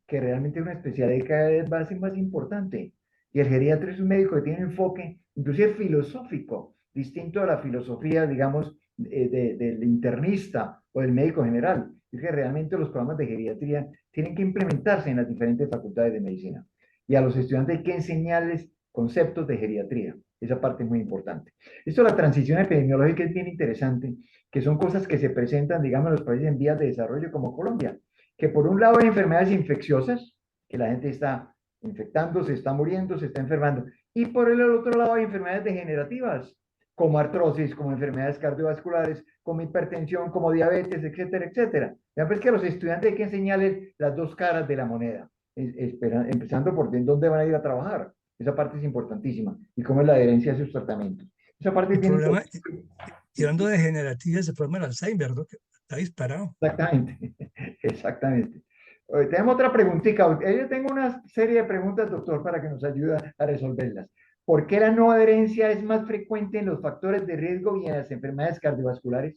que realmente es una especialidad que cada vez va a ser más importante. Y el geriatra es un médico que tiene un enfoque, inclusive filosófico, distinto a la filosofía, digamos, del internista o del médico general. Es que realmente los programas de geriatría tienen que implementarse en las diferentes facultades de medicina. Y a los estudiantes hay que enseñarles conceptos de geriatría. Esa parte es muy importante. Esto, la transición epidemiológica es bien interesante, que son cosas que se presentan, digamos, en los países en vías de desarrollo como Colombia, que por un lado hay enfermedades infecciosas, que la gente está infectando, se está muriendo, se está enfermando, y por el otro lado hay enfermedades degenerativas, como artrosis, como enfermedades cardiovasculares, como hipertensión, como diabetes, etcétera, etcétera. Ya ves que a los estudiantes hay que enseñarles las dos caras de la moneda, empezando por en dónde van a ir a trabajar. Esa parte es importantísima. Y cómo es la adherencia a sus tratamientos. Esa parte El es bien problema, importante. y hablando de degenerativas, el problema del Alzheimer, ¿no? Que está disparado. Exactamente. Exactamente. Tenemos otra preguntita. Yo tengo una serie de preguntas, doctor, para que nos ayude a resolverlas. ¿Por qué la no adherencia es más frecuente en los factores de riesgo y en las enfermedades cardiovasculares?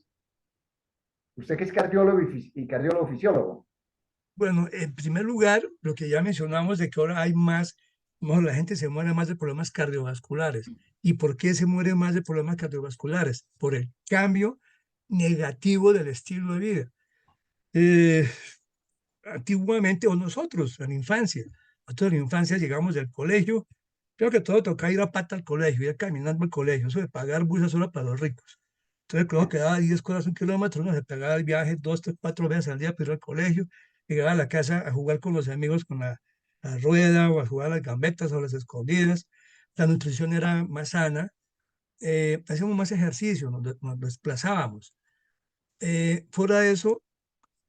Usted que es cardiólogo y cardiólogo fisiólogo. Bueno, en primer lugar, lo que ya mencionamos de que ahora hay más, bueno, la gente se muere más de problemas cardiovasculares. ¿Y por qué se muere más de problemas cardiovasculares? Por el cambio negativo del estilo de vida. Eh, Antiguamente, o nosotros, en la infancia, nosotros en la infancia llegamos del colegio, creo que todo tocaba ir a pata al colegio, ir caminando al colegio, eso de pagar buses solo para los ricos. Entonces, creo que daba 10 cosas un kilómetro, uno se pegaba el viaje 2, 3, 4 veces al día para ir al colegio, llegaba a la casa a jugar con los amigos con la rueda o a jugar a las gambetas o las escondidas. La nutrición era más sana hacíamos más ejercicio, nos desplazábamos. Fuera de eso,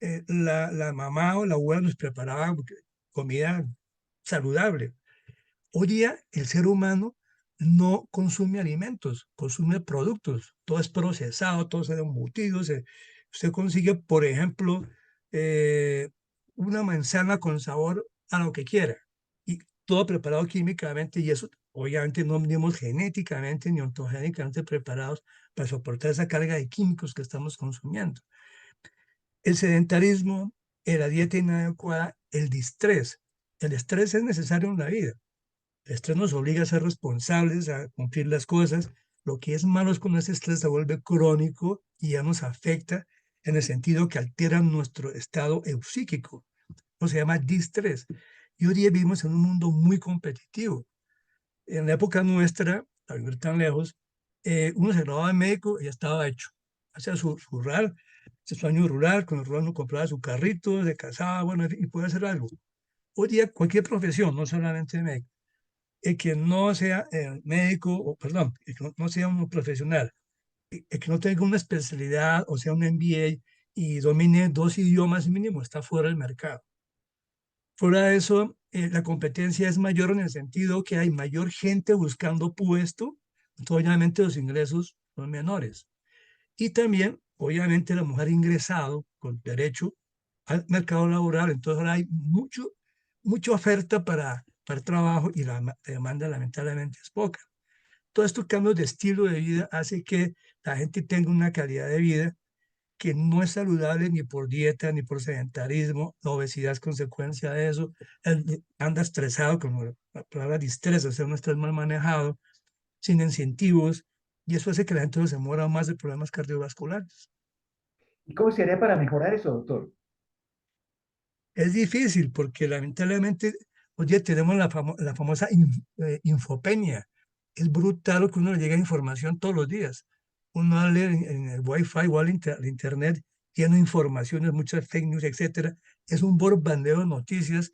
la mamá o la abuela nos preparaba comida saludable. Hoy día el ser humano no consume alimentos, consume productos. Todo es procesado, todo se embutido. Usted consigue, por ejemplo, eh, una manzana con sabor a lo que quiera y todo preparado químicamente, y eso obviamente no venimos genéticamente ni ontogénicamente preparados para soportar esa carga de químicos que estamos consumiendo. El sedentarismo, la dieta inadecuada, el distrés. El estrés es necesario en la vida. El estrés nos obliga a ser responsables, a cumplir las cosas. Lo que es malo es cuando ese estrés se vuelve crónico y ya nos afecta en el sentido que altera nuestro estado psíquico. O se llama distrés. Y hoy día vivimos en un mundo muy competitivo. En la época nuestra, a vivir tan lejos, uno se graduaba de médico y ya estaba hecho. Hacía su rural, su sueño rural, con el rural uno compraba su carrito, se casaba, bueno, y puede hacer algo. Hoy día cualquier profesión, no solamente médico, el que no sea médico, o perdón, el que no sea un profesional, el que no tenga una especialidad, o sea, un MBA, y domine 2 idiomas mínimo, está fuera del mercado. Fuera de eso, la competencia es mayor en el sentido que hay mayor gente buscando puesto, entonces obviamente los ingresos son menores. Y también, obviamente, la mujer ha ingresado con derecho al mercado laboral, entonces ahora hay mucha oferta para el trabajo y la demanda lamentablemente es poca. Todos estos cambios de estilo de vida hace que la gente tenga una calidad de vida que no es saludable ni por dieta ni por sedentarismo. La obesidad es consecuencia de eso. Anda estresado, como la palabra distrés, o sea, un estrés mal manejado, sin incentivos, y eso hace que la gente se muera más de problemas cardiovasculares. ¿Y cómo se haría para mejorar eso, doctor? Es difícil porque lamentablemente hoy día tenemos la famosa infopenia. Es brutal lo que uno le llega información todos los días. Uno lee en el Wi-Fi o al internet, tiene informaciones, muchas fake news, etcétera. Es un bombardeo de noticias,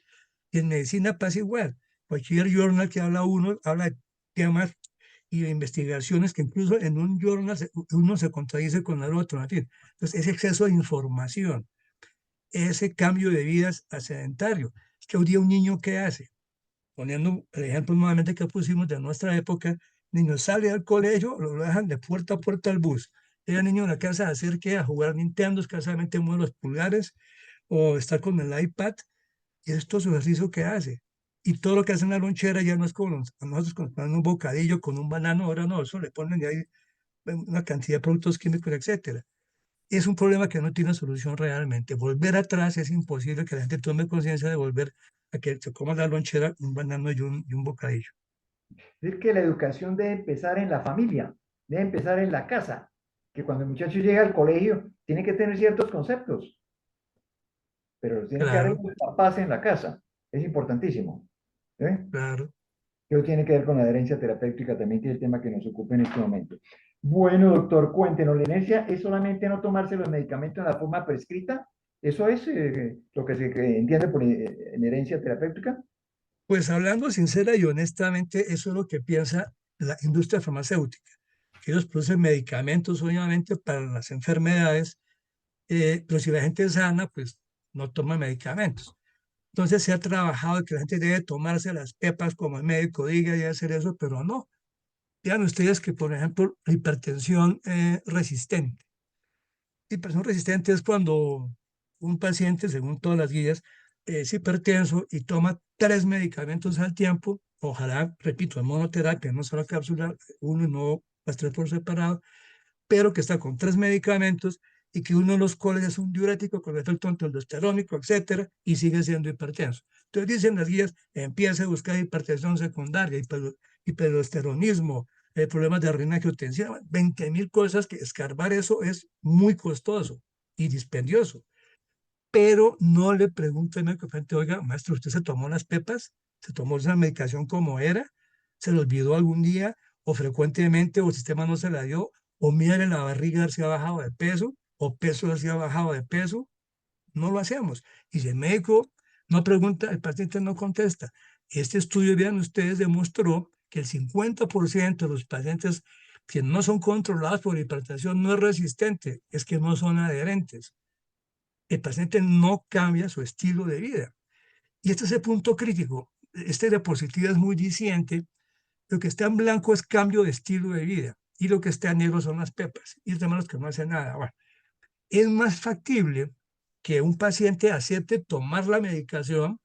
y en medicina pasa igual. Cualquier journal que habla de temas y de investigaciones que incluso en un journal uno se contradice con el otro. En fin. Entonces, ese exceso de información, ese cambio de vidas a sedentario. Es que hoy día un niño, ¿qué hace? Poniendo el ejemplo nuevamente que pusimos de nuestra época, el niño sale al colegio, lo dejan de puerta a puerta al bus. El niño en la casa a hacer qué, a jugar Nintendo, escasamente mueve los pulgares, o está con el iPad, y esto es su ejercicio que hace. Y todo lo que hace en la lonchera ya no es como nosotros comprando un bocadillo con un banano, ahora no, eso le ponen ya ahí una cantidad de productos químicos, etcétera. Es un problema que no tiene solución realmente. Volver atrás es imposible, que la gente tome conciencia de volver a que se coma la lonchera, un banano y un bocadillo. Es decir, que la educación debe empezar en la familia, debe empezar en la casa, que cuando el muchacho llega al colegio tiene que tener ciertos conceptos, pero los tienen que dar Claro, los papás en la casa. Es importantísimo. ¿Eh? claro. Que tiene que ver con la adherencia terapéutica también, que es el tema que nos ocupa en este momento. Bueno, doctor, cuéntenos, ¿la herencia es solamente no tomarse los medicamentos en la forma prescrita? ¿Eso es lo que se entiende por en herencia terapéutica? Pues hablando sincera y honestamente, eso es lo que piensa la industria farmacéutica, que ellos producen medicamentos obviamente para las enfermedades, pero si la gente es sana, pues no toma medicamentos. Entonces se ha trabajado que la gente debe tomarse las pepas como el médico diga y hacer eso, pero no. Vean ustedes que, por ejemplo, la hipertensión resistente. Hipertensión resistente es cuando un paciente, según todas las guías, es hipertenso y toma 3 medicamentos al tiempo, ojalá, repito, en monoterapia, no solo cápsula, uno y no las 3 por separado, pero que está con 3 medicamentos y que uno de los cuales es un diurético con efecto antialdosterónico, etcétera, y sigue siendo hipertenso. Entonces dicen las guías, empieza a buscar hipertensión secundaria, hiperaldosteronismo, problemas de renina angiotensina, 20.000 cosas que escarbar eso es muy costoso y dispendioso. Pero no le pregunto al médico frente, oiga, maestro, ¿usted se tomó las pepas? ¿Se tomó esa medicación como era? ¿Se le olvidó algún día? ¿O frecuentemente, o el sistema no se la dio? ¿O mire la barriga a ver si ha bajado de peso? ¿O peso a ver si ha bajado de peso? No lo hacemos. Y si el médico no pregunta, el paciente no contesta. Este estudio, vean ustedes, demostró que el 50% de los pacientes que no son controladas por hipertensión no es resistente, es que no son adherentes. El paciente no cambia su estilo de vida. Y este es el punto crítico. Esta diapositiva es muy diciente. Lo que está en blanco es cambio de estilo de vida y lo que está en negro son las pepas. Y los demás los que no hacen nada. Bueno, es más factible que un paciente acepte tomar la medicación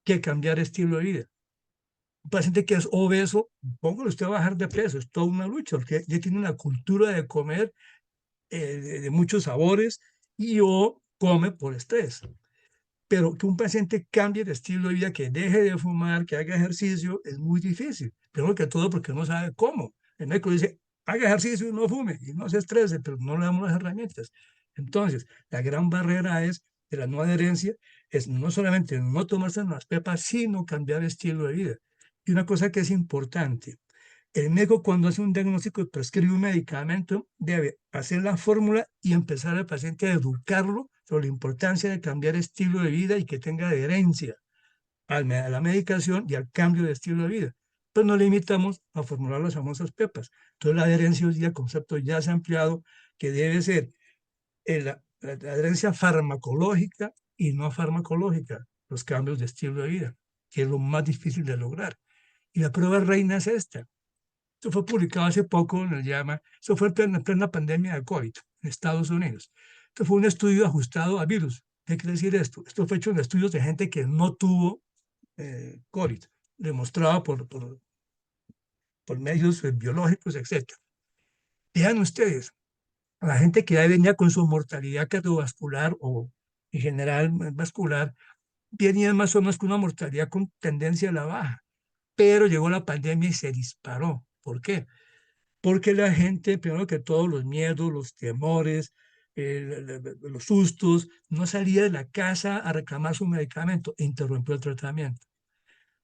que cambiar estilo de vida. Un paciente que es obeso, póngale usted a bajar de peso, es toda una lucha, porque ya tiene una cultura de comer de muchos sabores y o come por estrés. Pero que un paciente cambie de estilo de vida, que deje de fumar, que haga ejercicio, es muy difícil. Primero que todo porque no sabe cómo. El médico dice, haga ejercicio y no fume, y no se estrese, pero no le damos las herramientas. Entonces, la gran barrera es de la no adherencia, es no solamente no tomarse las pepas, sino cambiar estilo de vida. Y una cosa que es importante, el médico cuando hace un diagnóstico y prescribe un medicamento debe hacer la fórmula y empezar al paciente a educarlo sobre la importancia de cambiar estilo de vida y que tenga adherencia a la medicación y al cambio de estilo de vida. Pero no limitamos a formular las famosas pepas. Entonces la adherencia hoy día, el concepto ya se ha ampliado, que debe ser la adherencia farmacológica y no farmacológica, los cambios de estilo de vida, que es lo más difícil de lograr. Y la prueba reina es esta. Esto fue publicado hace poco en el llama, eso fue en plena pandemia de COVID en Estados Unidos. Esto fue un estudio ajustado a virus. ¿Qué quiere decir esto? Esto fue hecho en estudios de gente que no tuvo COVID, demostrado por medios biológicos, etc. Vean ustedes, la gente que ya venía con su mortalidad cardiovascular o en general vascular, venía más o menos con una mortalidad con tendencia a la baja, pero llegó la pandemia y se disparó. ¿Por qué? Porque la gente, primero que todo, los miedos, los temores, los sustos, no salía de la casa a reclamar su medicamento e interrumpió el tratamiento.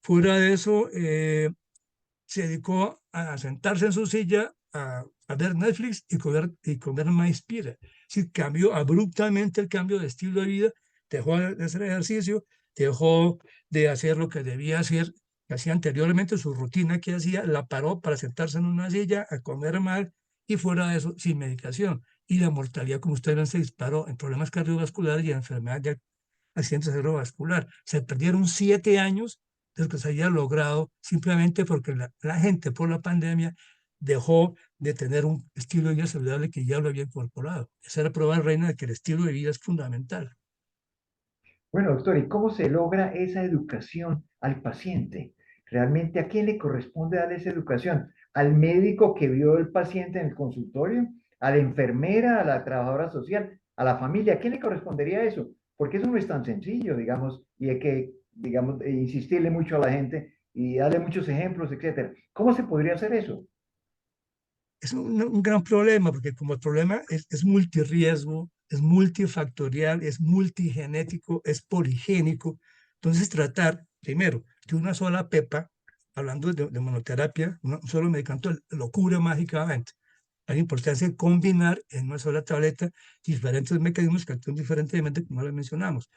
Fuera de eso, se dedicó a sentarse en su silla, a ver Netflix y comer maíz pira. Es decir, cambió abruptamente el cambio de estilo de vida, dejó de hacer ejercicio, dejó de hacer lo que debía hacer, que hacía anteriormente, su rutina que hacía, la paró para sentarse en una silla, a comer mal y fuera de eso, sin medicación. Y la mortalidad, como ustedes ven, se disparó en problemas cardiovasculares y en enfermedades de accidente cerebrovascular. Se perdieron 7 años de lo que se había logrado simplemente porque la gente por la pandemia dejó de tener un estilo de vida saludable que ya lo había incorporado. Esa era la prueba reina de que el estilo de vida es fundamental. Bueno, doctor, ¿y cómo se logra esa educación al paciente? ¿Realmente a quién le corresponde darle esa educación? ¿Al médico que vio el paciente en el consultorio? ¿A la enfermera? ¿A la trabajadora social? ¿A la familia? ¿A quién le correspondería eso? Porque eso no es tan sencillo, digamos, y hay que, digamos, insistirle mucho a la gente y darle muchos ejemplos, etcétera. ¿Cómo se podría hacer eso? Es un gran problema porque como el problema es multirriesgo, es multifactorial, es multigenético, es poligénico. Entonces tratar, primero, que una sola pepa, hablando de monoterapia, un solo medicamento lo cure mágicamente. Hay importancia de combinar en una sola tableta diferentes mecanismos que actúan diferentemente, como lo mencionamos.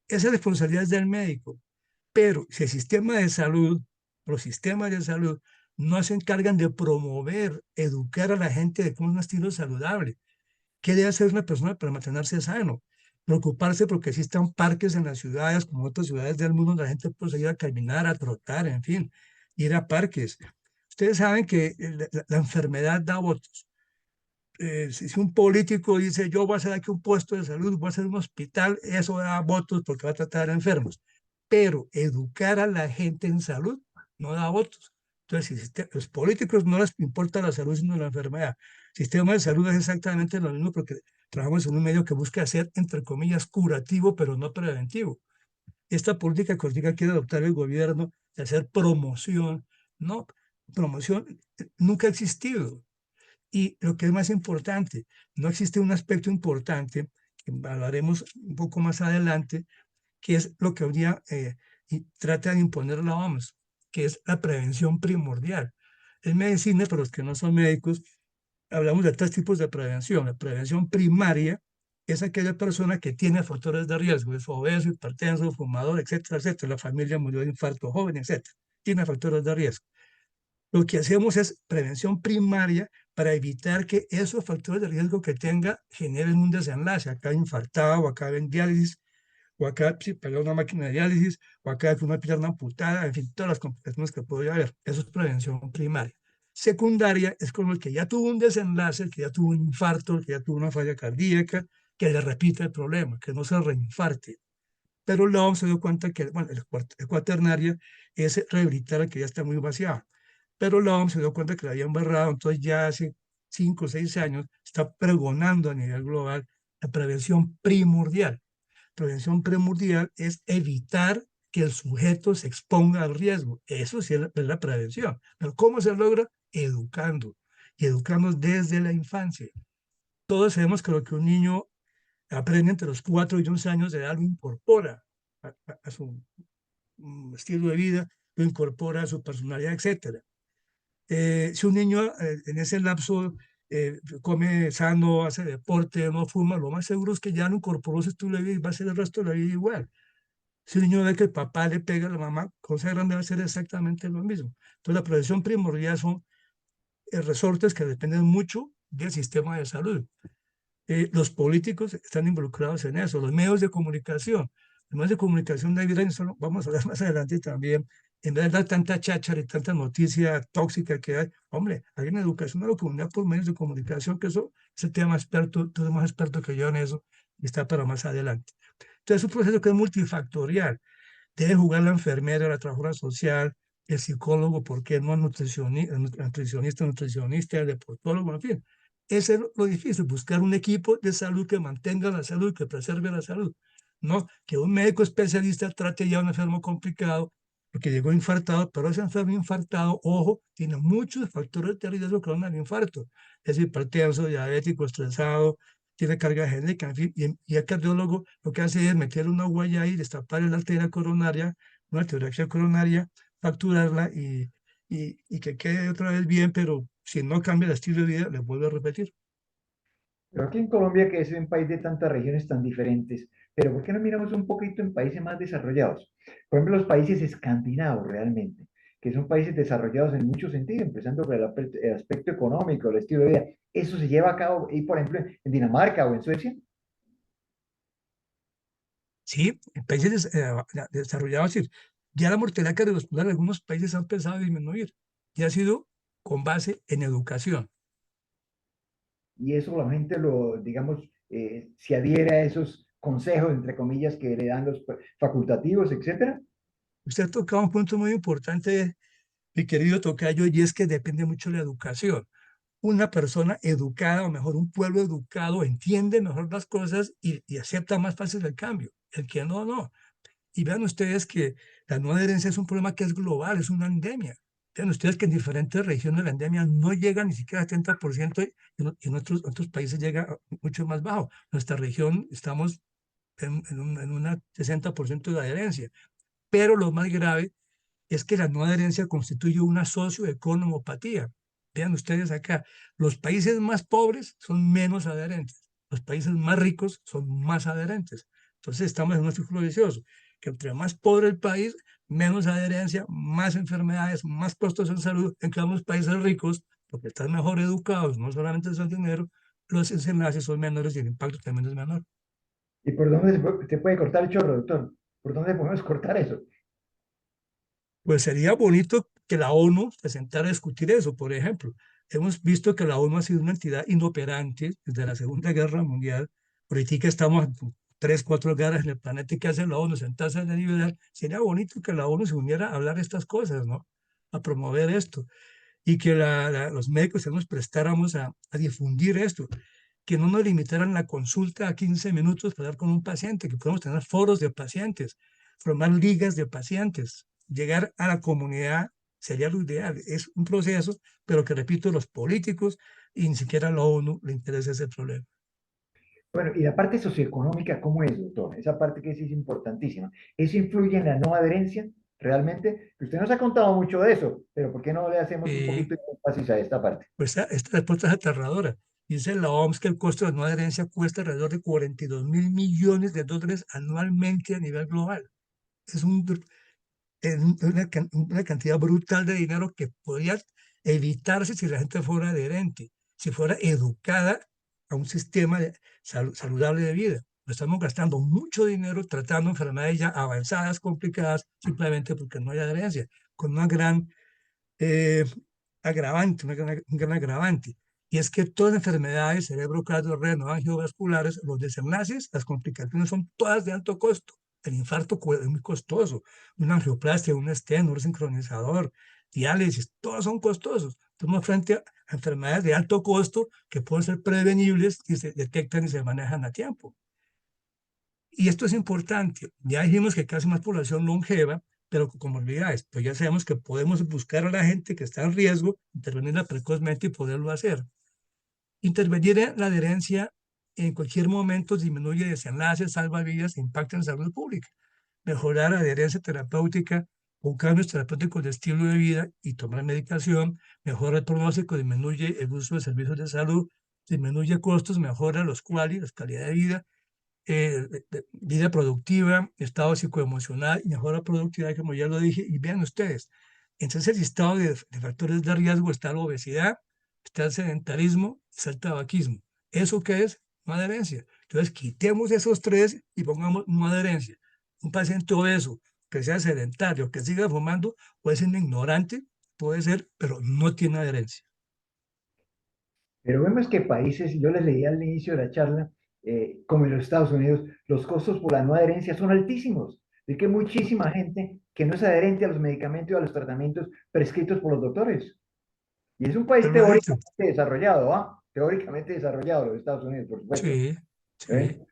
Esa responsabilidad es del médico, pero si el sistema de salud, los sistemas de salud, no se encargan de promover, educar a la gente de cómo es un estilo saludable, ¿qué debe hacer una persona para mantenerse sano? Preocuparse porque existan parques en las ciudades, como otras ciudades del mundo, donde la gente puede salir a caminar, a trotar, en fin, ir a parques. Ustedes saben que la enfermedad da votos. Si un político dice, yo voy a hacer aquí un puesto de salud, voy a hacer un hospital, eso da votos porque va a tratar a enfermos. Pero educar a la gente en salud no da votos. Entonces, si los políticos no les importa la salud, sino la enfermedad. El sistema de salud es exactamente lo mismo porque trabajamos en un medio que busca ser, entre comillas, curativo, pero no preventivo. Esta política que ahorita quiere adoptar el gobierno de hacer promoción, no, promoción nunca ha existido. Y lo que es más importante, no existe un aspecto importante, que hablaremos un poco más adelante, que es lo que hoy día trata de imponer la OMS, que es la prevención primordial. En medicina, para los que no son médicos, hablamos de 3 tipos de prevención. La prevención primaria es aquella persona que tiene factores de riesgo, es obeso, hipertenso, fumador, etcétera, etcétera. La familia murió de infarto joven, etcétera. Tiene factores de riesgo. Lo que hacemos es prevención primaria para evitar que esos factores de riesgo que tenga generen un desenlace. Acá infartado, o acá en diálisis, o acá si pegó una máquina de diálisis, o acá con una pierna amputada, en fin, todas las complicaciones que podría haber. Eso es prevención primaria. Secundaria es como el que ya tuvo un desenlace, el que ya tuvo un infarto, el que ya tuvo una falla cardíaca, que le repita el problema, que no se reinfarte. Pero la OMS se dio cuenta que, bueno, el cuaternaria es rehabilitar al que ya está muy vaciado. Pero la OMS se dio cuenta que la habían barrado, entonces ya hace 5 o 6 años está pregonando a nivel global la prevención primordial. Prevención primordial es evitar que el sujeto se exponga al riesgo. Eso sí es la prevención. Pero ¿cómo se logra? Educando. Y educando desde la infancia. Todos sabemos que lo que un niño aprende entre los 4 y 11 años de edad lo incorpora a su estilo de vida, lo incorpora a su personalidad, etc. Si un niño en ese lapso come sano, hace deporte, no fuma, lo más seguro es que ya lo incorporó su estilo de vida y va a ser el resto de la vida igual. Si un niño ve que el papá le pega a la mamá, con esa grande va a ser exactamente lo mismo. Entonces, la prevención primordial son resortes que dependen mucho del sistema de salud. Los políticos están involucrados en eso, los medios de comunicación. Los medios de comunicación deberían, vamos a ver más adelante también, en vez de dar tanta cháchara y tanta noticia tóxica que hay, hombre, hay una educación a la comunidad por medios de comunicación, que eso es el tema experto, tú eres más experto que yo en eso, y está para más adelante. Entonces, es un proceso que es multifactorial. Debe jugar la enfermera, la trabajadora social, el psicólogo, ¿por qué no? Nutricionista, el deportólogo, en fin. Ese es lo difícil, buscar un equipo de salud que mantenga la salud, que preserve la salud. No que un médico especialista trate ya a un enfermo complicado, porque llegó infartado, pero ese enfermo infartado, ojo, tiene muchos factores de riesgo que van al infarto. Es hipertenso, diabético, estresado, tiene carga genética, en fin, y el cardiólogo lo que hace es meter una huella ahí, destapar la arteria coronaria, una arteriografía coronaria, facturarla y que quede otra vez bien, pero si no cambia el estilo de vida, le vuelvo a repetir. Pero aquí en Colombia, que es un país de tantas regiones tan diferentes, pero ¿por qué no miramos un poquito en países más desarrollados? Por ejemplo, los países escandinavos realmente, que son países desarrollados en muchos sentidos, empezando por el aspecto económico, el estilo de vida. ¿Eso se lleva a cabo, y por ejemplo, en Dinamarca o en Suecia? Sí, en países desarrollados, sí, ya la mortalidad cardiovascular en algunos países ha empezado a disminuir y ha sido con base en educación. Y eso la gente lo, digamos, se adhiere a esos consejos, entre comillas, que le dan los facultativos, etcétera. Usted ha tocado un punto muy importante, mi querido tocayo, y es que depende mucho de la educación. Una persona educada, o mejor, un pueblo educado, entiende mejor las cosas y acepta más fácil el cambio. El que no, no. Y vean ustedes que la no adherencia es un problema que es global, es una endemia. Vean ustedes que en diferentes regiones la endemia no llega ni siquiera al 30% y en otros países llega mucho más bajo. Nuestra región estamos en un 60% de adherencia. Pero lo más grave es que la no adherencia constituye una socioeconomopatía. Vean ustedes acá, los países más pobres son menos adherentes, los países más ricos son más adherentes. Entonces estamos en un círculo vicioso, que entre más pobre el país, menos adherencia, más enfermedades, más costos en salud. En cambio, los países ricos, porque están mejor educados, no solamente es el dinero, los desenlaces son menores y el impacto también es menor. ¿Y por dónde se puede cortar el chorro, doctor? ¿Por dónde podemos cortar eso? Pues sería bonito que la ONU se sentara a discutir eso, por ejemplo. Hemos visto que la ONU ha sido una entidad inoperante desde la Segunda Guerra Mundial. Ahorita estamos en 3, 4 guerras en el planeta y ¿qué hace la ONU? Sentarse a deliberar. Sería bonito que la ONU se uniera a hablar de estas cosas, ¿no? A promover esto. Y que los médicos nos prestáramos a difundir esto. Que no nos limitaran la consulta a 15 minutos para hablar con un paciente, que podemos tener foros de pacientes, formar ligas de pacientes, llegar a la comunidad sería lo ideal. Es un proceso, pero que repito, los políticos y ni siquiera a la ONU le interesa ese problema. Bueno, y la parte socioeconómica, ¿cómo es, doctor? Esa parte que sí es importantísima. ¿Eso influye en la no adherencia realmente? Usted nos ha contado mucho de eso, pero ¿por qué no le hacemos un poquito de énfasis a esta parte? Pues esta respuesta es aterradora. Dice la OMS que el costo de la no adherencia cuesta alrededor de 42.000 millones de dólares anualmente a nivel global. Es una cantidad brutal de dinero que podría evitarse si la gente fuera adherente, si fuera educada a un sistema saludable de vida. Estamos gastando mucho dinero tratando enfermedades ya avanzadas, complicadas, simplemente porque no hay adherencia, con una gran agravante, un gran agravante. Y es que todas las enfermedades, cerebro, cardiorreno, angiovasculares, los desenlaces, las complicaciones son todas de alto costo. El infarto es muy costoso, una angioplastia, un stent, un sincronizador, diálisis, todos son costosos. Estamos frente a enfermedades de alto costo que pueden ser prevenibles si se detectan y se manejan a tiempo. Y esto es importante. Ya dijimos que casi más población longeva, pero con comorbilidades. Pues ya sabemos que podemos buscar a la gente que está en riesgo, intervenirla precozmente y poderlo hacer. Intervenir en la adherencia en cualquier momento disminuye desenlaces, salva vidas e impacta en la salud pública. Mejorar la adherencia terapéutica con cambios terapéuticos de estilo de vida y tomar medicación, mejora el pronóstico, disminuye el uso de servicios de salud, disminuye costos, mejora los quali, la calidad de vida, vida productiva, estado psicoemocional, mejora productividad, como ya lo dije, y vean ustedes, entonces el listado de factores de riesgo está la obesidad, está el sedentarismo, está el tabaquismo. ¿Eso qué es? No adherencia. Entonces quitemos esos tres y pongamos no adherencia. Un paciente obeso, que sea sedentario, que siga fumando, puede ser un ignorante, puede ser, pero no tiene adherencia. Pero vemos que países, y yo les leía al inicio de la charla, como en los Estados Unidos, los costos por la no adherencia son altísimos. De que muchísima gente que no es adherente a los medicamentos y a los tratamientos prescritos por los doctores. Y es un país Usted lo ha dicho. teóricamente desarrollado, ¿ah? Teóricamente desarrollado, los Estados Unidos, por supuesto. Sí, sí, ¿Eh?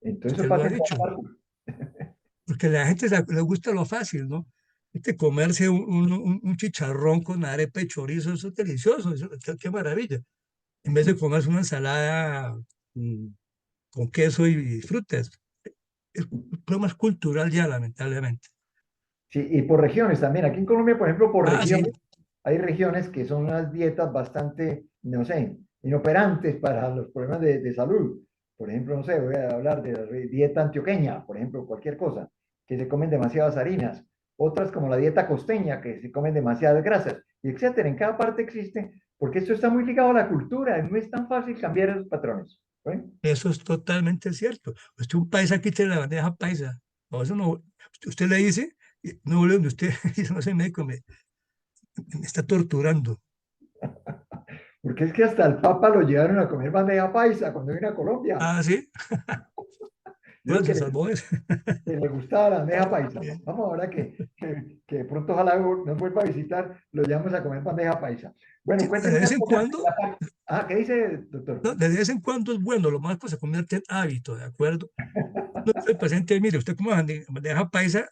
Entonces eso usted lo pasa ha en todas dicho. partes. Porque a la gente le gusta lo fácil, ¿no? Comerse un chicharrón con arepa y chorizo, eso es delicioso, qué maravilla. En vez de comerse una ensalada mm, con queso y frutas. El problema es cultural ya, lamentablemente. Sí, y por regiones también. Aquí en Colombia, por ejemplo, por Ah, sí, regiones, hay regiones que son unas dietas bastante, no sé, inoperantes para los problemas de salud. Por ejemplo, no sé, voy a hablar de la dieta antioqueña, por ejemplo, cualquier cosa, que se comen demasiadas harinas. Otras como la dieta costeña, que se comen demasiadas grasas, y etcétera. En cada parte existe, porque esto está muy ligado a la cultura, no es tan fácil cambiar esos patrones. ¿Eh? eso es totalmente cierto. Usted un paisa aquí tiene la bandeja paisa. No, eso no, usted le dice, no, donde usted dice, no sé, médico, me está torturando. Porque es que hasta el Papa lo llevaron a comer bandeja paisa cuando vino a Colombia. Ah, sí, Digo bueno, se salvó eso. que le gustaba la bandeja paisa. Bien. Vamos ahora que de pronto ojalá nos vuelva a visitar, lo llevamos a comer bandeja paisa. Bueno, Sí, de cuéntenme vez una en cosa. cuando, ¿Qué dice, doctor? no, de vez en cuando es bueno, lo más pues se convierte en hábito, ¿de acuerdo? No, el paciente, mire, usted como bandeja paisa,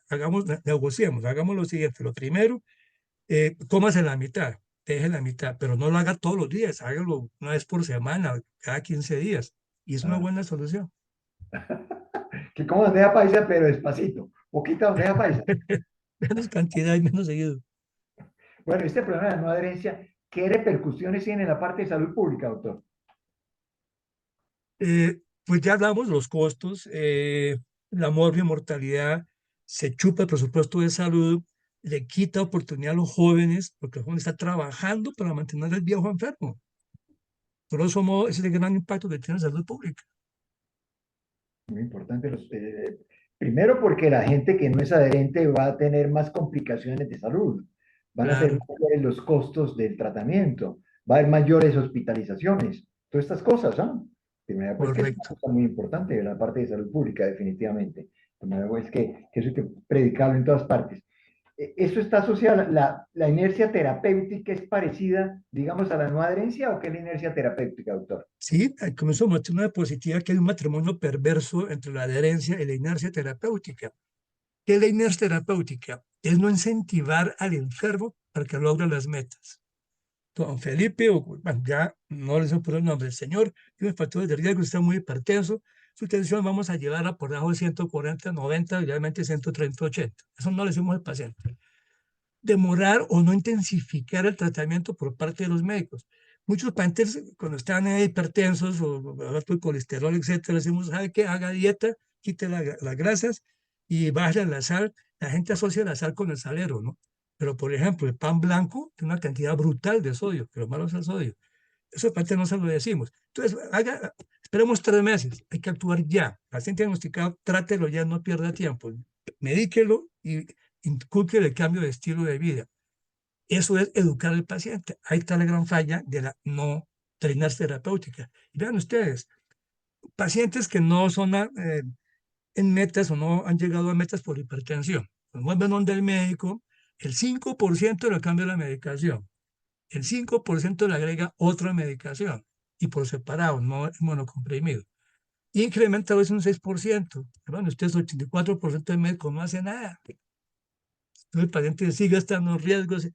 negociemos, hagamos lo siguiente. Lo primero, cómase la mitad, deje la mitad, pero no lo haga todos los días, hágalo una vez por semana, cada 15 días. Y es una Ah, buena solución. que como bandeja paisa, pero despacito. Poquita bandeja paisa. Menos cantidad y menos seguido. Bueno, este problema de la no adherencia, ¿qué repercusiones tiene en la parte de salud pública, doctor? Pues ya hablamos de los costos, la morbia mortalidad, se chupa el presupuesto de salud, le quita oportunidad a los jóvenes, porque el joven está trabajando para mantener al viejo enfermo. Por eso modo, ese es el gran impacto que tiene la salud pública. Muy importante. Primero porque la gente que no es adherente va a tener más complicaciones de salud. Van a ser Claro, mayores los costos del tratamiento. Va a haber mayores hospitalizaciones. Todas estas cosas, ¿ah? Primero, pues que es una correcto. cosa muy importante de la parte de salud pública, definitivamente. Primero, es que eso hay que predicarlo en todas partes. ¿Eso está asociado, la inercia terapéutica es parecida, digamos, a la no adherencia o qué es la inercia terapéutica, doctor? Sí, comenzó a mostrar una diapositiva que hay un matrimonio perverso entre la adherencia y la inercia terapéutica. ¿Qué es la inercia terapéutica? Es no incentivar al enfermo para que logre las metas. Don Felipe, o bueno, ya no les voy a poner el nombre, el señor tiene factores de riesgo, está muy hipertenso, su tensión vamos a llevarla por debajo de 140, 90, idealmente 130, 80. Eso no le decimos al paciente. Demorar o no intensificar el tratamiento por parte de los médicos. Muchos pacientes, cuando están hipertensos o alto de colesterol, etcétera, decimos, ¿sabe qué? Haga dieta, quite las grasas y baje la sal La gente asocia la sal con el salero, ¿no? Pero, por ejemplo, el pan blanco tiene una cantidad brutal de sodio, que lo malo es el sodio. Eso parte no se lo decimos. Entonces, esperemos 3 meses, hay que actuar ya. Paciente diagnosticado, trátelo ya, no pierda tiempo. Medíquelo y inculque el cambio de estilo de vida. Eso es educar al paciente. Ahí está la gran falla de la no treinar terapéutica. Y vean ustedes, pacientes que no son en metas o no han llegado a metas por hipertensión. Pues vuelven donde el médico, el 5% le cambia la medicación, el 5% le agrega otra medicación y por separado, no monocomprimido. Y incrementa a veces un 6%. Bueno, ustedes 84% del médico no hace nada. Entonces el paciente sigue estando en riesgos,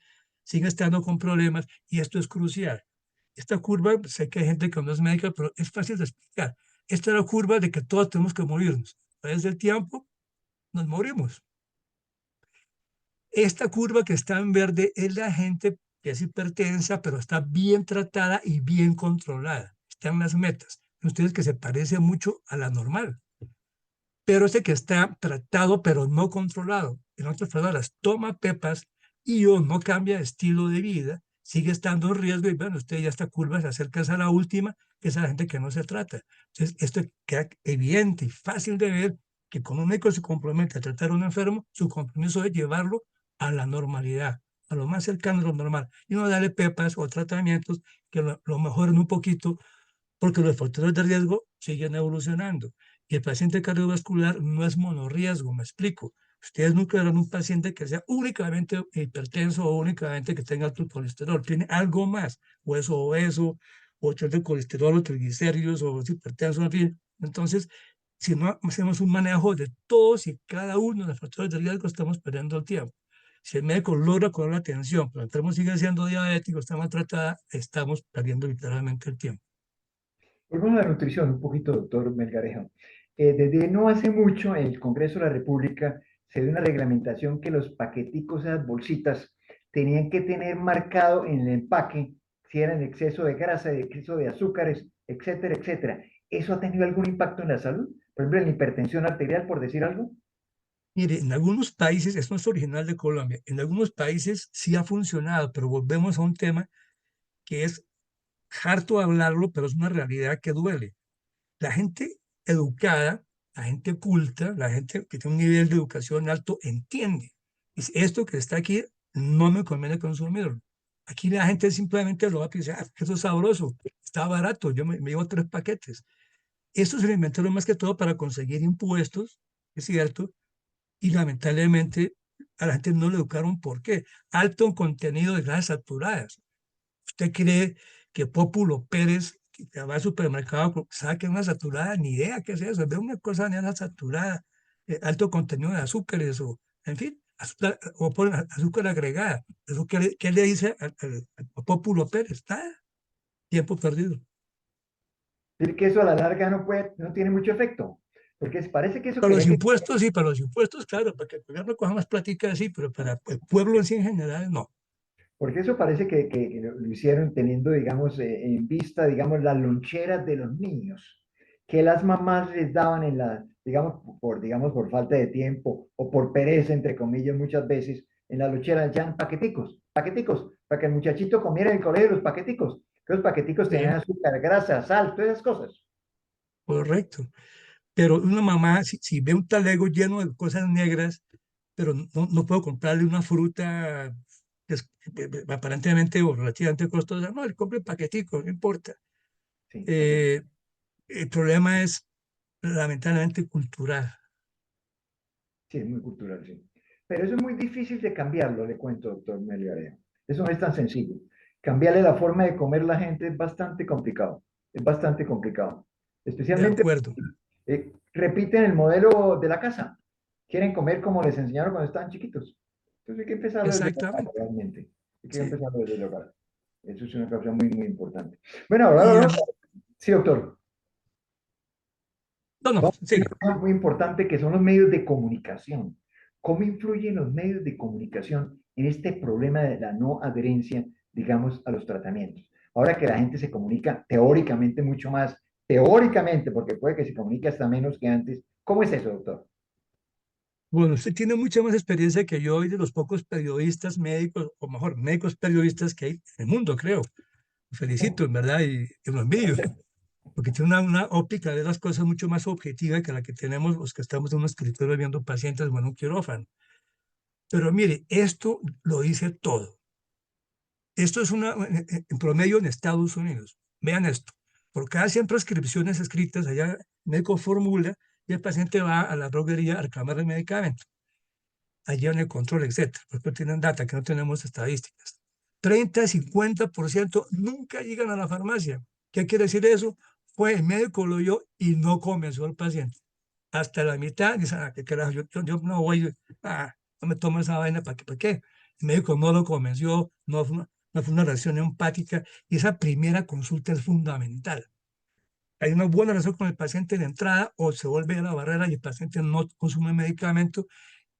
sigue estando con problemas y esto es crucial. Esta curva, sé que hay gente que no es médica, pero es fácil de explicar. Esta es la curva de que todos tenemos que morirnos. A través del tiempo nos morimos. Esta curva que está en verde es la gente que es hipertensa, pero está bien tratada y bien controlada. Está en las metas. Ustedes que se parece mucho a la normal. Pero ese que está tratado, pero no controlado. En otras palabras, toma pepas y o no cambia de estilo de vida, sigue estando en riesgo y bueno, usted ya esta curva se acerca a la última, que es a la gente que no se trata. Entonces, esto queda evidente y fácil de ver que cuando un médico se compromete a tratar a un enfermo, su compromiso es llevarlo a la normalidad, a lo más cercano a lo normal, y no darle pepas o tratamientos que lo mejoren un poquito, porque los factores de riesgo siguen evolucionando. Y el paciente cardiovascular no es monorriesgo, me explico. Ustedes nunca verán un paciente que sea únicamente hipertenso o únicamente que tenga alto colesterol. Tiene algo más, o es obeso, o de colesterol, o triglicéridos, o es hipertenso, en fin. Entonces, si no hacemos un manejo de todos y cada uno de los factores de riesgo, estamos perdiendo el tiempo. Si el médico logra con la atención, pero el enfermo sigue siendo diabético, está maltratada, estamos perdiendo literalmente el tiempo. Volvemos a la nutrición un poquito, doctor Melgarejo. Desde no hace mucho, en el Congreso de la República se dio una reglamentación que los paqueticos, esas bolsitas, tenían que tener marcado en el empaque si eran exceso de grasa, exceso de azúcares, etcétera, etcétera. ¿Eso ha tenido algún impacto en la salud? Por ejemplo, en la hipertensión arterial, por decir algo. Mire, en algunos países, esto no es original de Colombia, en algunos países sí ha funcionado, pero volvemos a un tema que es harto hablarlo, pero es una realidad que duele. La gente educada, la gente culta, la gente que tiene un nivel de educación alto, entiende. Es esto que está aquí, no me conviene consumirlo. Aquí la gente simplemente lo va a pensar, ah, eso es sabroso, está barato, yo me llevo 3 paquetes. Esto se lo inventaron más que todo para conseguir impuestos, es cierto, y lamentablemente a la gente no le educaron por qué. Alto en contenido de grasas saturadas. ¿Usted cree que Pópulo Pérez, que va al supermercado, sabe que es una saturada? Ni idea qué es eso. Ve una cosa ni una saturada, alto contenido de azúcares o, en fin, azúcar, o por azúcar agregada. ¿Eso qué le dice a Pópulo Pérez? Nada, tiempo perdido. Decir que eso a la larga no puede, no tiene mucho efecto, porque parece que eso Para los quería que impuestos, sí, para los impuestos, claro, para que el gobierno coja más platica, sí, pero para el pueblo en sí en general, no. porque eso parece que lo hicieron teniendo, digamos, en vista, digamos, las loncheras de los niños, que las mamás les daban en la, digamos, por falta de tiempo o por pereza, entre comillas, muchas veces, en la lonchera echaban paqueticos, paqueticos, para que el muchachito comiera en el colegio los paqueticos, que los paqueticos Sí, tenían azúcar, grasa, sal, todas esas cosas. correcto. Pero una mamá, si ve un talego lleno de cosas negras, pero no puedo comprarle una fruta que es aparentemente o relativamente costosa, no, le compre paquetico, no importa. Sí, así es. Eh, el problema es lamentablemente cultural. Sí, es muy cultural, sí. Pero eso es muy difícil de cambiarlo, le cuento, doctor Melgarejo. Eso no es tan sencillo. Cambiarle la forma de comer la gente es bastante complicado. Es bastante complicado. De Especialmente, acuerdo, repiten el modelo de la casa. Quieren comer como les enseñaron cuando estaban chiquitos. Entonces hay que empezarlo desde el hogar, exactamente. realmente. Hay que Sí. empezarlo desde el hogar. Eso es una cosa muy, muy importante. Bueno, ahora Y, vamos. Sí, doctor. no, Vamos a un siga. tema muy importante que son los medios de comunicación. ¿Cómo influyen los medios de comunicación en este problema de la no adherencia, digamos, a los tratamientos? Ahora que la gente se comunica teóricamente mucho más, teóricamente, porque puede que se comunique hasta menos que antes. ¿Cómo es eso, doctor? Bueno, usted tiene mucha más experiencia que yo y de los pocos periodistas médicos, o mejor, médicos periodistas que hay en el mundo, creo. Lo felicito, en verdad, y lo envidio, porque tiene una óptica de las cosas mucho más objetiva que la que tenemos los que estamos en un escritorio viendo pacientes o en un quirófano. Pero mire, esto lo dice todo. Esto es en promedio en Estados Unidos. Vean esto. Por cada 100 prescripciones escritas, allá el médico formula y el paciente va a la droguería a reclamar el medicamento. Allí en el control, etcétera. Porque tienen data que no tenemos estadísticas. 30-50% nunca llegan a la farmacia. ¿Qué quiere decir eso? Fue el médico lo oyó y no convenció al paciente. Hasta la mitad, dice, ¿qué carajo? Yo no voy, no me tomo esa vaina, ¿para qué? El médico no lo convenció, no fue una reacción empática, y esa primera consulta es fundamental. Hay una buena relación con el paciente de entrada, o se vuelve a la barrera y el paciente no consume medicamento,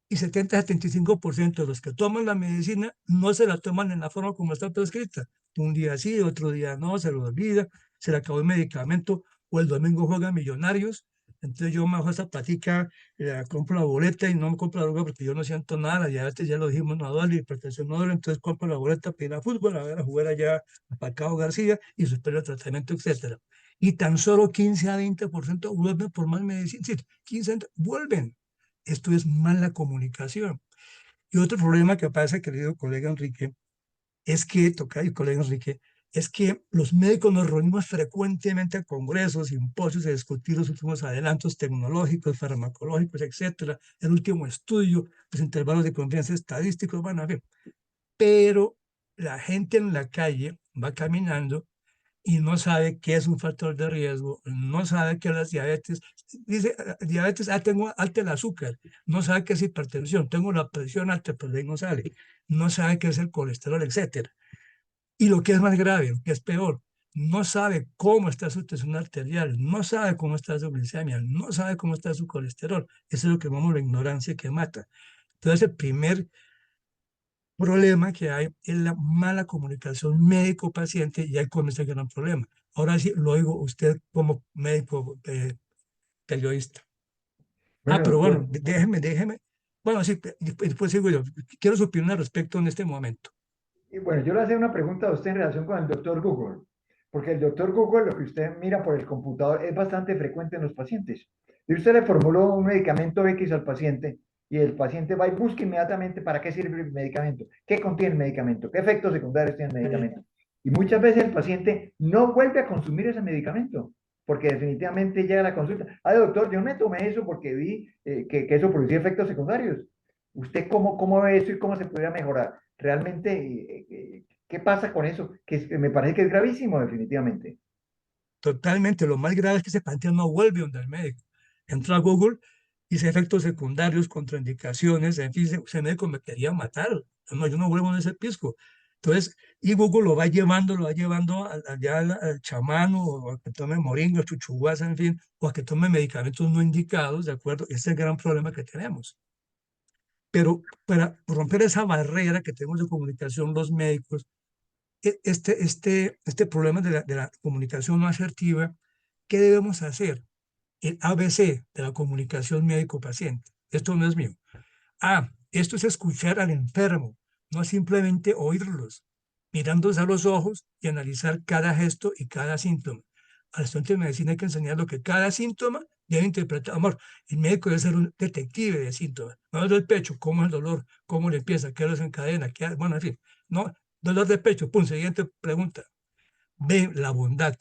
y 70-75% de los que toman la medicina no se la toman en la forma como está prescrita. Un día sí, otro día no, se lo olvida, se le acabó el medicamento, o el domingo juega Millonarios. Entonces yo me hago esa platica, compro la boleta y no me compro la droga porque yo no siento nada, ya lo dijimos, no duele, hipertensión no duele, entonces compro la boleta para ir a fútbol, a ver, a jugar allá a Pacao García y supero el tratamiento, etcétera. Y tan solo 15-20% vuelven por más medicina, sí, 15 vuelven. Esto es mala comunicación. Y otro problema que pasa, querido colega Enrique, es que, tocayo colega Enrique, es que los médicos nos reunimos frecuentemente a congresos, simposios, a discutir los últimos adelantos tecnológicos, farmacológicos, etcétera, el último estudio, los intervalos de confianza estadísticos, van a ver. Pero la gente en la calle va caminando y no sabe qué es un factor de riesgo, no sabe qué es la diabetes. Dice, diabetes, tengo alta el azúcar, no sabe qué es hipertensión, tengo la presión alta, pero de ahí no sale, no sabe qué es el colesterol, etcétera. Y lo que es más grave, lo que es peor, no sabe cómo está su tensión arterial, no sabe cómo está su glicemia, no sabe cómo está su colesterol. Eso es lo que llamamos la ignorancia que mata. Entonces, el primer problema que hay es la mala comunicación médico-paciente, y ahí comienza el gran problema. Ahora sí, lo oigo usted como médico periodista. Bueno, Pero bueno, doctor, déjeme. Bueno, sí, después sigo yo. Quiero su opinión al respecto en este momento. y bueno, yo le hacía una pregunta a usted en relación con el doctor Google, porque el doctor Google, lo que usted mira por el computador, es bastante frecuente en los pacientes. Y usted le formuló un medicamento X al paciente y el paciente va y busca inmediatamente para qué sirve el medicamento, qué contiene el medicamento, qué efectos secundarios tiene el medicamento. Y muchas veces el paciente no vuelve a consumir ese medicamento, porque definitivamente llega a la consulta. Doctor, yo me tomé eso porque vi que eso producía efectos secundarios. ¿Usted cómo ve eso y cómo se podría mejorar? Realmente, ¿qué pasa con eso? Que me parece que es gravísimo, definitivamente. Totalmente. Lo más grave es que ese paciente no vuelve donde el médico. Entra a Google, dice efectos secundarios, contraindicaciones, en fin, ese médico me quería matar. No, yo no vuelvo en ese pisco. Entonces, y Google lo va llevando allá al chamán, o a que tome moringa, chuchuguasa, en fin, o a que tome medicamentos no indicados, ¿de acuerdo? Ese es el gran problema que tenemos. Pero para romper esa barrera que tenemos de comunicación los médicos, este problema de la comunicación no asertiva, ¿qué debemos hacer? El ABC de la comunicación médico-paciente. Esto no es mío. Esto es escuchar al enfermo, no simplemente oírlos, mirándose a los ojos y analizar cada gesto y cada síntoma. Al estudiante de medicina hay que enseñar lo que cada síntoma debe interpretar. Amor, el médico debe ser un detective de síntomas. No del pecho, cómo es el dolor, cómo le empieza, qué lo desencadena, bueno, en fin. No, dolor de pecho, pum, siguiente pregunta. Ve la bondad,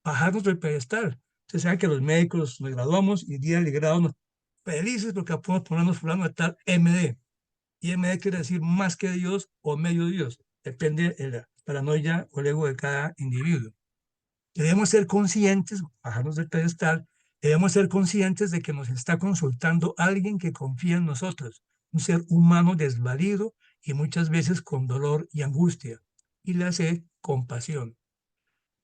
bajarnos del pedestal. Ustedes saben que los médicos nos graduamos y día de grado nos felices porque podemos ponernos fulano de tal MD. Y MD quiere decir más que Dios o medio Dios. Depende de la paranoia o el ego de cada individuo. Debemos ser conscientes, bajarnos del pedestal, debemos ser conscientes de que nos está consultando alguien que confía en nosotros, un ser humano desvalido y muchas veces con dolor y angustia. Y le hace compasión.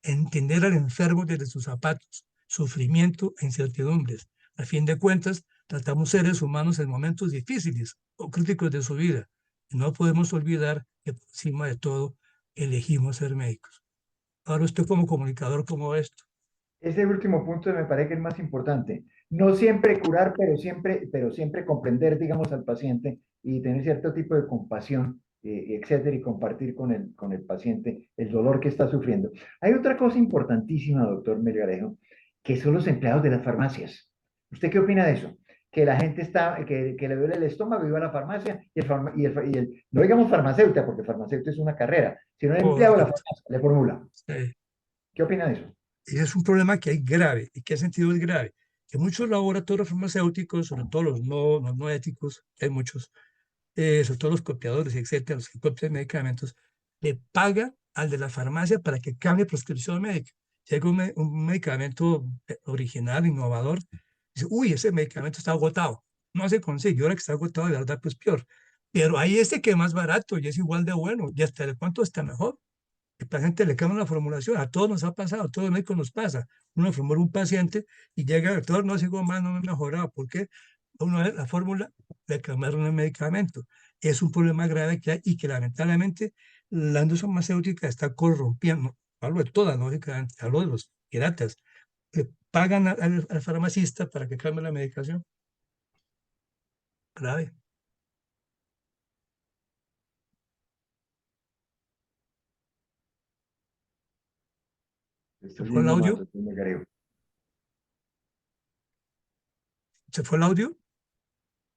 Entender al enfermo desde sus zapatos, sufrimiento e incertidumbres. A fin de cuentas, tratamos seres humanos en momentos difíciles o críticos de su vida. Y no podemos olvidar que por encima de todo elegimos ser médicos. Ahora usted como comunicador, ¿cómo ve esto? Ese último punto me parece que es más importante. no siempre curar, pero siempre comprender, digamos, al paciente y tener cierto tipo de compasión, etcétera, y compartir con el paciente el dolor que está sufriendo. Hay otra cosa importantísima, doctor Melgarejo, que son los empleados de las farmacias. ¿Usted qué opina de eso? Que la gente está, que le duele el estómago y va a la farmacia no digamos farmacéutica, porque farmacéutica es una carrera, sino el empleado de la Correcto. farmacia le formula. Sí. ¿Qué opina de eso? Y es un problema que hay grave. ¿Y qué sentido es grave? Que muchos laboratorios farmacéuticos, sobre todo los no éticos, hay muchos, sobre todo los copiadores, etcétera, los que copian medicamentos, le pagan al de la farmacia para que cambie prescripción médica. Si hay un medicamento original, innovador, dice, uy, ese medicamento está agotado, no se consigue, ahora que está agotado, de verdad, pues peor. Pero hay este que es más barato y es igual de bueno, y hasta de cuánto está mejor. El paciente le cambia la formulación, a todos nos ha pasado, a todos los médicos nos pasa. Uno formula un paciente y llega el doctor, no sigo más, no me he mejorado. ¿Por qué? Uno la fórmula le cambiaron el medicamento. Es un problema grave que hay y que lamentablemente la industria farmacéutica está corrompiendo. Hablo de todas, lógicamente, hablo de los piratas. Pagan al farmacista para que cambie la medicación. Grave. ¿Se Estoy fue el viendo más, audio? doctor Melgarejo. ¿Se fue el audio?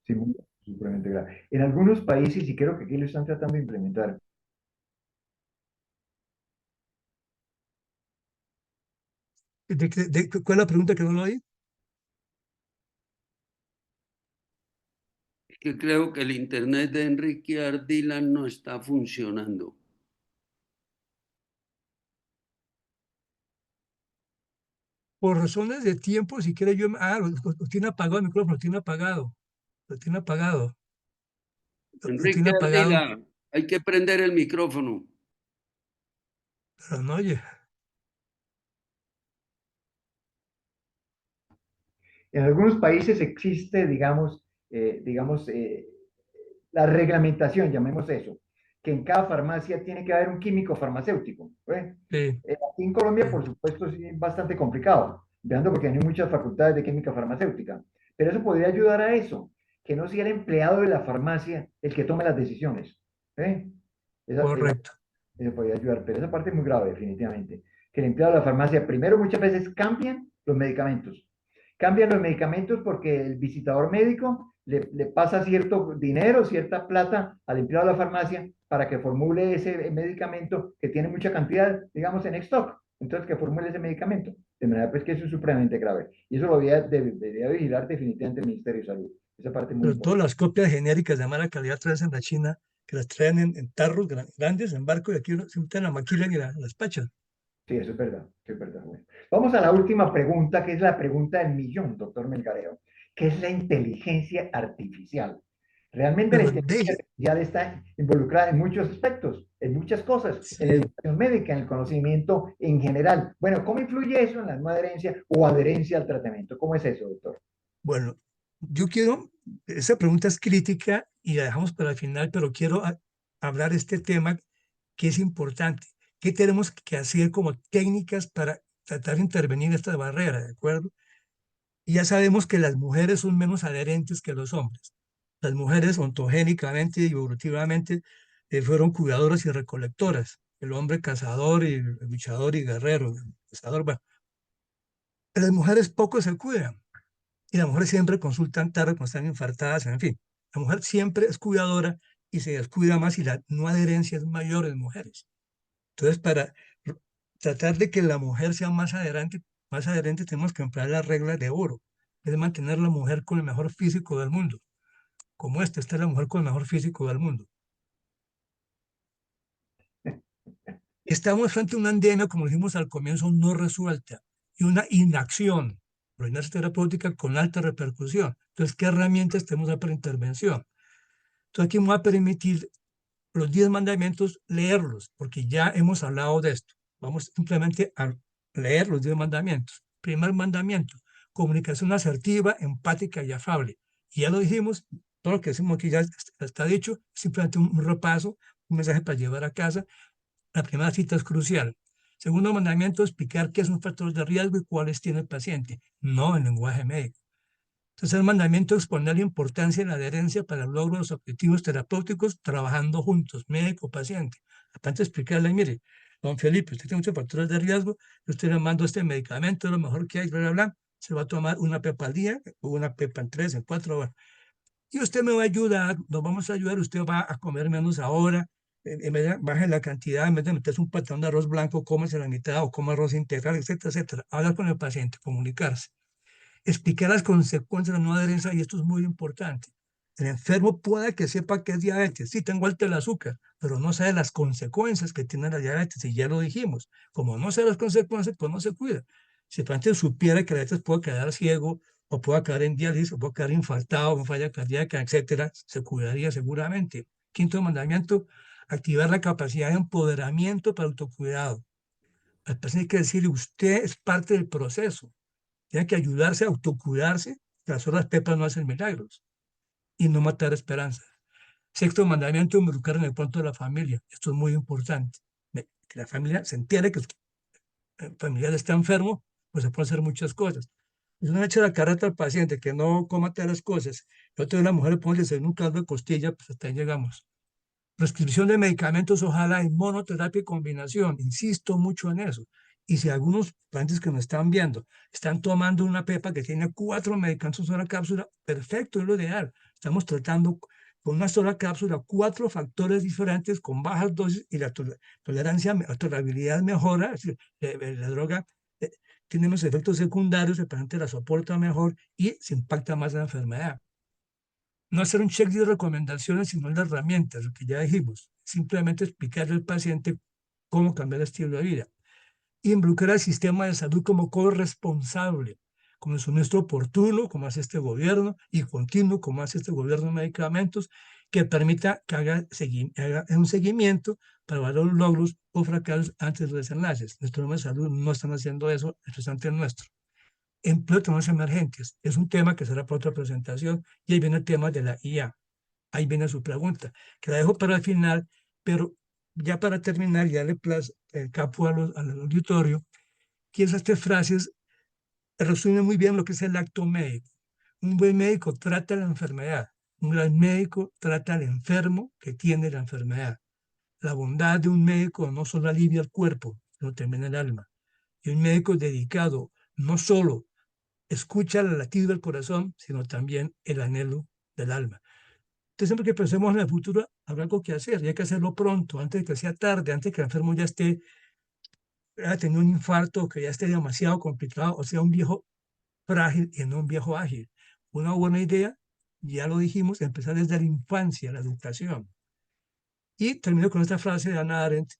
Sí, muy supremamente grave. En algunos países, y creo que aquí lo están tratando de implementar, ¿Cuál es la pregunta que no lo oí? Que creo que el internet de Enrique Ardila no está funcionando. Por razones de tiempo, si quiere yo... lo tiene apagado el micrófono, lo tiene apagado. Lo tiene apagado. Lo tiene Enrique apagado, Ardila, hay que prender el micrófono. pero no oye. en algunos países existe, la reglamentación, llamemos eso, que en cada farmacia tiene que haber un químico farmacéutico. ¿Eh? Sí, Aquí en Colombia, sí, por supuesto, sí es bastante complicado, veando porque hay muchas facultades de química farmacéutica, pero eso podría ayudar a eso, que no sea el empleado de la farmacia el que tome las decisiones. ¿Eh? Esa correcto. eso podría ayudar, pero esa parte es muy grave, definitivamente. Que el empleado de la farmacia, primero, muchas veces cambian los medicamentos. Cambian los medicamentos porque el visitador médico le pasa cierto dinero, cierta plata al empleado de la farmacia para que formule ese medicamento que tiene mucha cantidad, digamos, en stock. Entonces, que formule ese medicamento. De manera pues que eso es supremamente grave. Y eso lo debería vigilar definitivamente el Ministerio de Salud. Esa parte es muy Sobre todo importante. las copias genéricas de mala calidad traen en la China, que las traen en tarros grandes, en barco, y aquí uno se meten en la maquila y la despachan. Sí, eso es verdad, eso es verdad. Bueno, vamos a la última pregunta, que es la pregunta del millón, doctor Melgareo, que es la inteligencia artificial. Realmente la Pero inteligencia artificial está involucrada en muchos aspectos, en muchas cosas, en la sí, educación médica, en el conocimiento en general. Bueno, ¿cómo influye eso en la no adherencia o adherencia al tratamiento? ¿Cómo es eso, doctor? bueno, yo quiero, esa pregunta es crítica y la dejamos para el final, pero quiero hablar de este tema que es importante. ¿Qué tenemos que hacer como técnicas para tratar de intervenir esta barrera, de acuerdo? Y ya sabemos que las mujeres son menos adherentes que los hombres. Las mujeres ontogénicamente y evolutivamente fueron cuidadoras y recolectoras. El hombre cazador y luchador y guerrero. Cazador, bueno. Las mujeres poco se cuidan y las mujeres siempre consultan tarde cuando están infartadas, en fin. La mujer siempre es cuidadora y se descuida más y la no adherencia es mayor en mujeres. Entonces, para tratar de que la mujer sea más adherente tenemos que emplear la regla de oro, es mantener la mujer con el mejor físico del mundo. Como esta es la mujer con el mejor físico del mundo. Estamos frente a una endemia, como dijimos al comienzo, no resuelta y una inacción, por inacción terapéutica con alta repercusión. Entonces, ¿qué herramientas tenemos para intervención? Entonces, aquí me voy a permitir los 10 mandamientos, leerlos, porque ya hemos hablado de esto. Vamos simplemente a leer los 10 mandamientos. Primer mandamiento, comunicación asertiva, empática y afable. Y ya lo dijimos, todo lo que decimos aquí ya está dicho, simplemente un repaso, un mensaje para llevar a casa. La primera cita es crucial. Segundo mandamiento, explicar qué son factores de riesgo y cuáles tiene el paciente, no en lenguaje médico. Entonces el mandamiento expone la importancia de la adherencia para el logro de los objetivos terapéuticos trabajando juntos, médico-paciente. Aparte de explicarle, mire, don Felipe, usted tiene muchos factores de riesgo, yo estoy le mando este medicamento, es lo mejor que hay, bla, bla, bla. Se va a tomar una pepa al día, o una pepa en 3, en 4 horas. Y usted me va a ayudar, nos vamos a ayudar, usted va a comer menos ahora, baje la cantidad, en vez de meterse un patrón de arroz blanco, cómese la mitad o coma arroz integral, etcétera, etcétera. Hablar con el paciente, comunicarse, explicar las consecuencias de la no adherencia, y esto es muy importante. El enfermo puede que sepa que es diabetes, sí, tengo alto el azúcar, pero no sabe las consecuencias que tiene la diabetes, y ya lo dijimos. Como no sabe las consecuencias, pues no se cuida. Si el paciente supiera que la diabetes puede quedar ciego, o puede quedar en diálisis, o puede quedar infartado, con falla cardíaca, etcétera, se cuidaría seguramente. Quinto mandamiento, activar la capacidad de empoderamiento para autocuidado. Al paciente hay que decirle, usted es parte del proceso. Tiene que ayudarse a autocuidarse, que las horas pepas no hacen milagros, y no matar esperanzas. Sexto mandamiento, involucrar en el punto de la familia. Esto es muy importante. Que la familia se entere que el familiar está enfermo, pues se puede hacer muchas cosas. Si uno echa la carreta al paciente que no coma todas las cosas, y otro de la mujer le pone un caldo de costilla, pues hasta ahí llegamos. Prescripción de medicamentos, ojalá en monoterapia y combinación. Insisto mucho en eso. Y si algunos pacientes que nos están viendo están tomando una pepa que tiene 4 medicamentos en una cápsula, perfecto, es lo ideal. Estamos tratando con una sola cápsula 4 factores diferentes con bajas dosis, y la tolerancia, la tolerabilidad mejora. Es decir, la droga tiene menos efectos secundarios, el paciente la soporta mejor y se impacta más en la enfermedad. No hacer un check de recomendaciones, sino de herramientas, lo que ya dijimos. Simplemente explicarle al paciente cómo cambiar el estilo de vida. Y involucrar al sistema de salud como corresponsable, con el suministro oportuno, como hace este gobierno, y continuo, como hace este gobierno de medicamentos, que permita que haga un seguimiento para evaluar los logros o fracasos antes de los desenlaces. Nuestros sistemas de salud no están haciendo eso, especialmente el nuestro. Empleo de temas emergentes. Es un tema que será para otra presentación, y ahí viene el tema de la IA. Ahí viene su pregunta, que la dejo para el final, pero ya para terminar, ya le el capo al auditorio, que esas 3 frases resumen muy bien lo que es el acto médico. Un buen médico trata la enfermedad. Un gran médico trata al enfermo que tiene la enfermedad. La bondad de un médico no solo alivia el cuerpo, sino también el alma. Y un médico dedicado no solo escucha el latido del corazón, sino también el anhelo del alma. Entonces, siempre que pensemos en el futuro, habrá algo que hacer, y hay que hacerlo pronto, antes de que sea tarde, antes de que el enfermo ya esté, haya tenido un infarto, que ya esté demasiado complicado, o sea, un viejo frágil y no un viejo ágil. Una buena idea, ya lo dijimos, empezar desde la infancia, la educación. Y termino con esta frase de Hannah Arendt,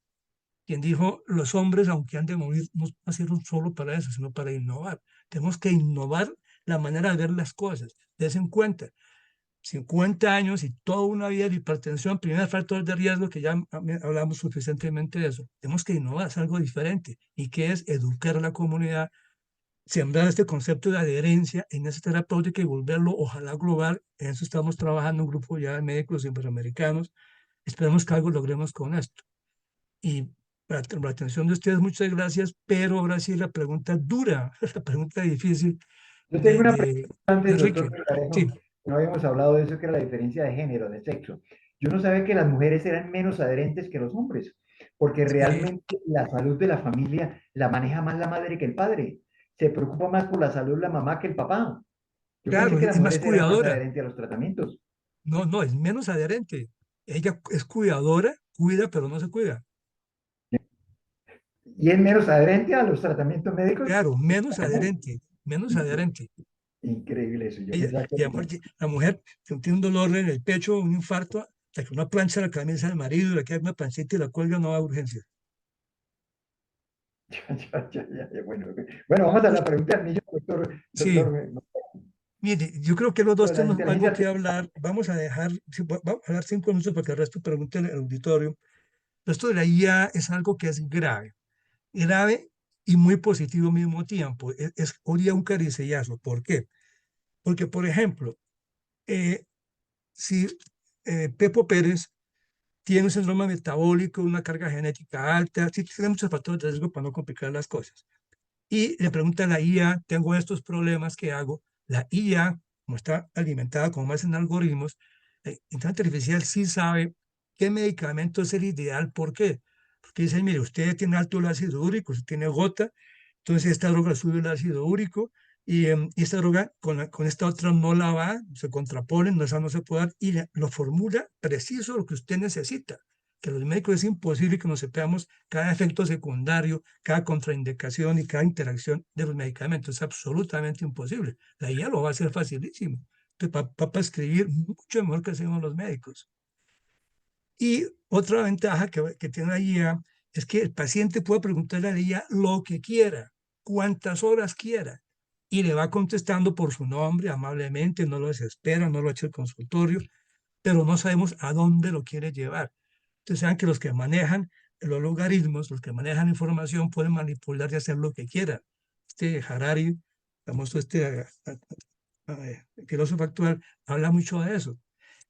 quien dijo, los hombres, aunque han de morir, no nacieron solo para eso, sino para innovar. Tenemos que innovar la manera de ver las cosas. Des en cuenta, 50 años y toda una vida de hipertensión, primer factor de riesgo, que ya hablamos suficientemente de eso. Tenemos que innovar, es algo diferente, y que es educar a la comunidad, sembrar este concepto de adherencia en esa terapéutica y volverlo, ojalá, global. En eso estamos trabajando, un grupo ya de médicos iberoamericanos. Esperemos que algo logremos con esto. Y para la atención de ustedes, muchas gracias, pero ahora sí la pregunta dura, la pregunta difícil Yo tengo una de pregunta antes, Enrique. doctor Melgarejo. Sí, No habíamos hablado de eso, que era la diferencia de género, de sexo. Yo no sabía que las mujeres eran menos adherentes que los hombres, porque sí, realmente la salud de la familia la maneja más la madre que el padre. Se preocupa más por la salud la mamá que el papá. Yo pensé claro, que las es más mujeres eran más cuidadora. adherentes a los tratamientos. No, no, es menos adherente. Ella es cuidadora, cuida, pero no se cuida. ¿Y es menos adherente a los tratamientos médicos? Claro, menos adherente, menos Incre- adherente. Increíble eso. Yo Ella, pensaba que y la mujer tiene un dolor en el pecho, un infarto, hasta que una plancha la camisa del marido, le queda una pancita y la cuelga, no va a urgencia. Bueno, bueno, vamos a la pregunta del millón, doctor. Sí, Doctor, mire, yo creo que los dos la tenemos inteligencia algo que artificial. hablar. Vamos a dejar, sí, vamos a hablar 5 minutos para que el resto pregunte al auditorio. Esto de la IA es algo que es grave, grave y muy positivo al mismo tiempo. Hoy un caricellazo. ¿Por qué? Porque, por ejemplo, si Pepo Pérez tiene un síndrome metabólico, una carga genética alta, sí tiene muchos factores de riesgo para no complicar las cosas. Y le pregunta a la IA, tengo estos problemas, ¿qué hago? La IA como está alimentada con más en algoritmos, la inteligencia artificial sí sabe qué medicamento es el ideal. ¿Por qué? Porque dicen, mire, usted tiene alto el ácido úrico, usted tiene gota, entonces esta droga sube el ácido úrico y esta droga con esta otra no la va, se contraponen, esa no se puede dar, y lo formula preciso lo que usted necesita. Que los médicos es imposible que nos sepamos cada efecto secundario, cada contraindicación y cada interacción de los medicamentos. Es absolutamente imposible. La IA lo va a hacer facilísimo. Entonces, para escribir mucho mejor que hacemos los médicos. Y otra ventaja que tiene la IA es que el paciente puede preguntarle a la IA lo que quiera, cuántas horas quiera, y le va contestando por su nombre amablemente, no lo desespera, no lo echa al consultorio, pero no sabemos a dónde lo quiere llevar. Entonces, saben que los que manejan los logaritmos, los que manejan información, pueden manipular y hacer lo que quieran. Este Harari, famoso filósofo actual, habla mucho de eso,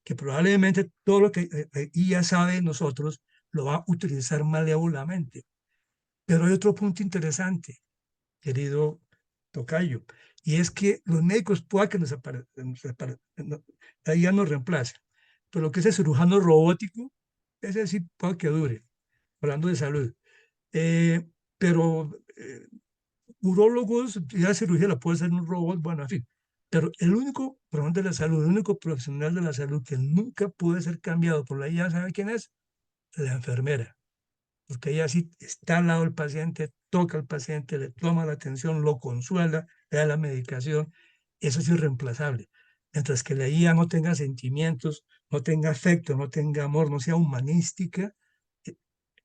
que probablemente todo lo que IA sabe de nosotros lo va a utilizar malévolamente. Pero hay otro punto interesante, querido tocayo, y es que los médicos puedan que la IA nos reemplace, pero lo que es el cirujano robótico, ese sí puede que dure, hablando de salud. Eh, pero urólogos, ya la cirugía la puede hacer un robot, bueno, en fin. Pero el único profesional de la salud, el único profesional de la salud que nunca puede ser cambiado por la IA, ¿sabe quién es? La enfermera. Porque ella sí está al lado del paciente, toca al paciente, le toma la atención, lo consuela, le da la medicación. Eso es irreemplazable. Mientras que la IA no tenga sentimientos, no tenga afecto, no tenga amor, no sea humanística, eh,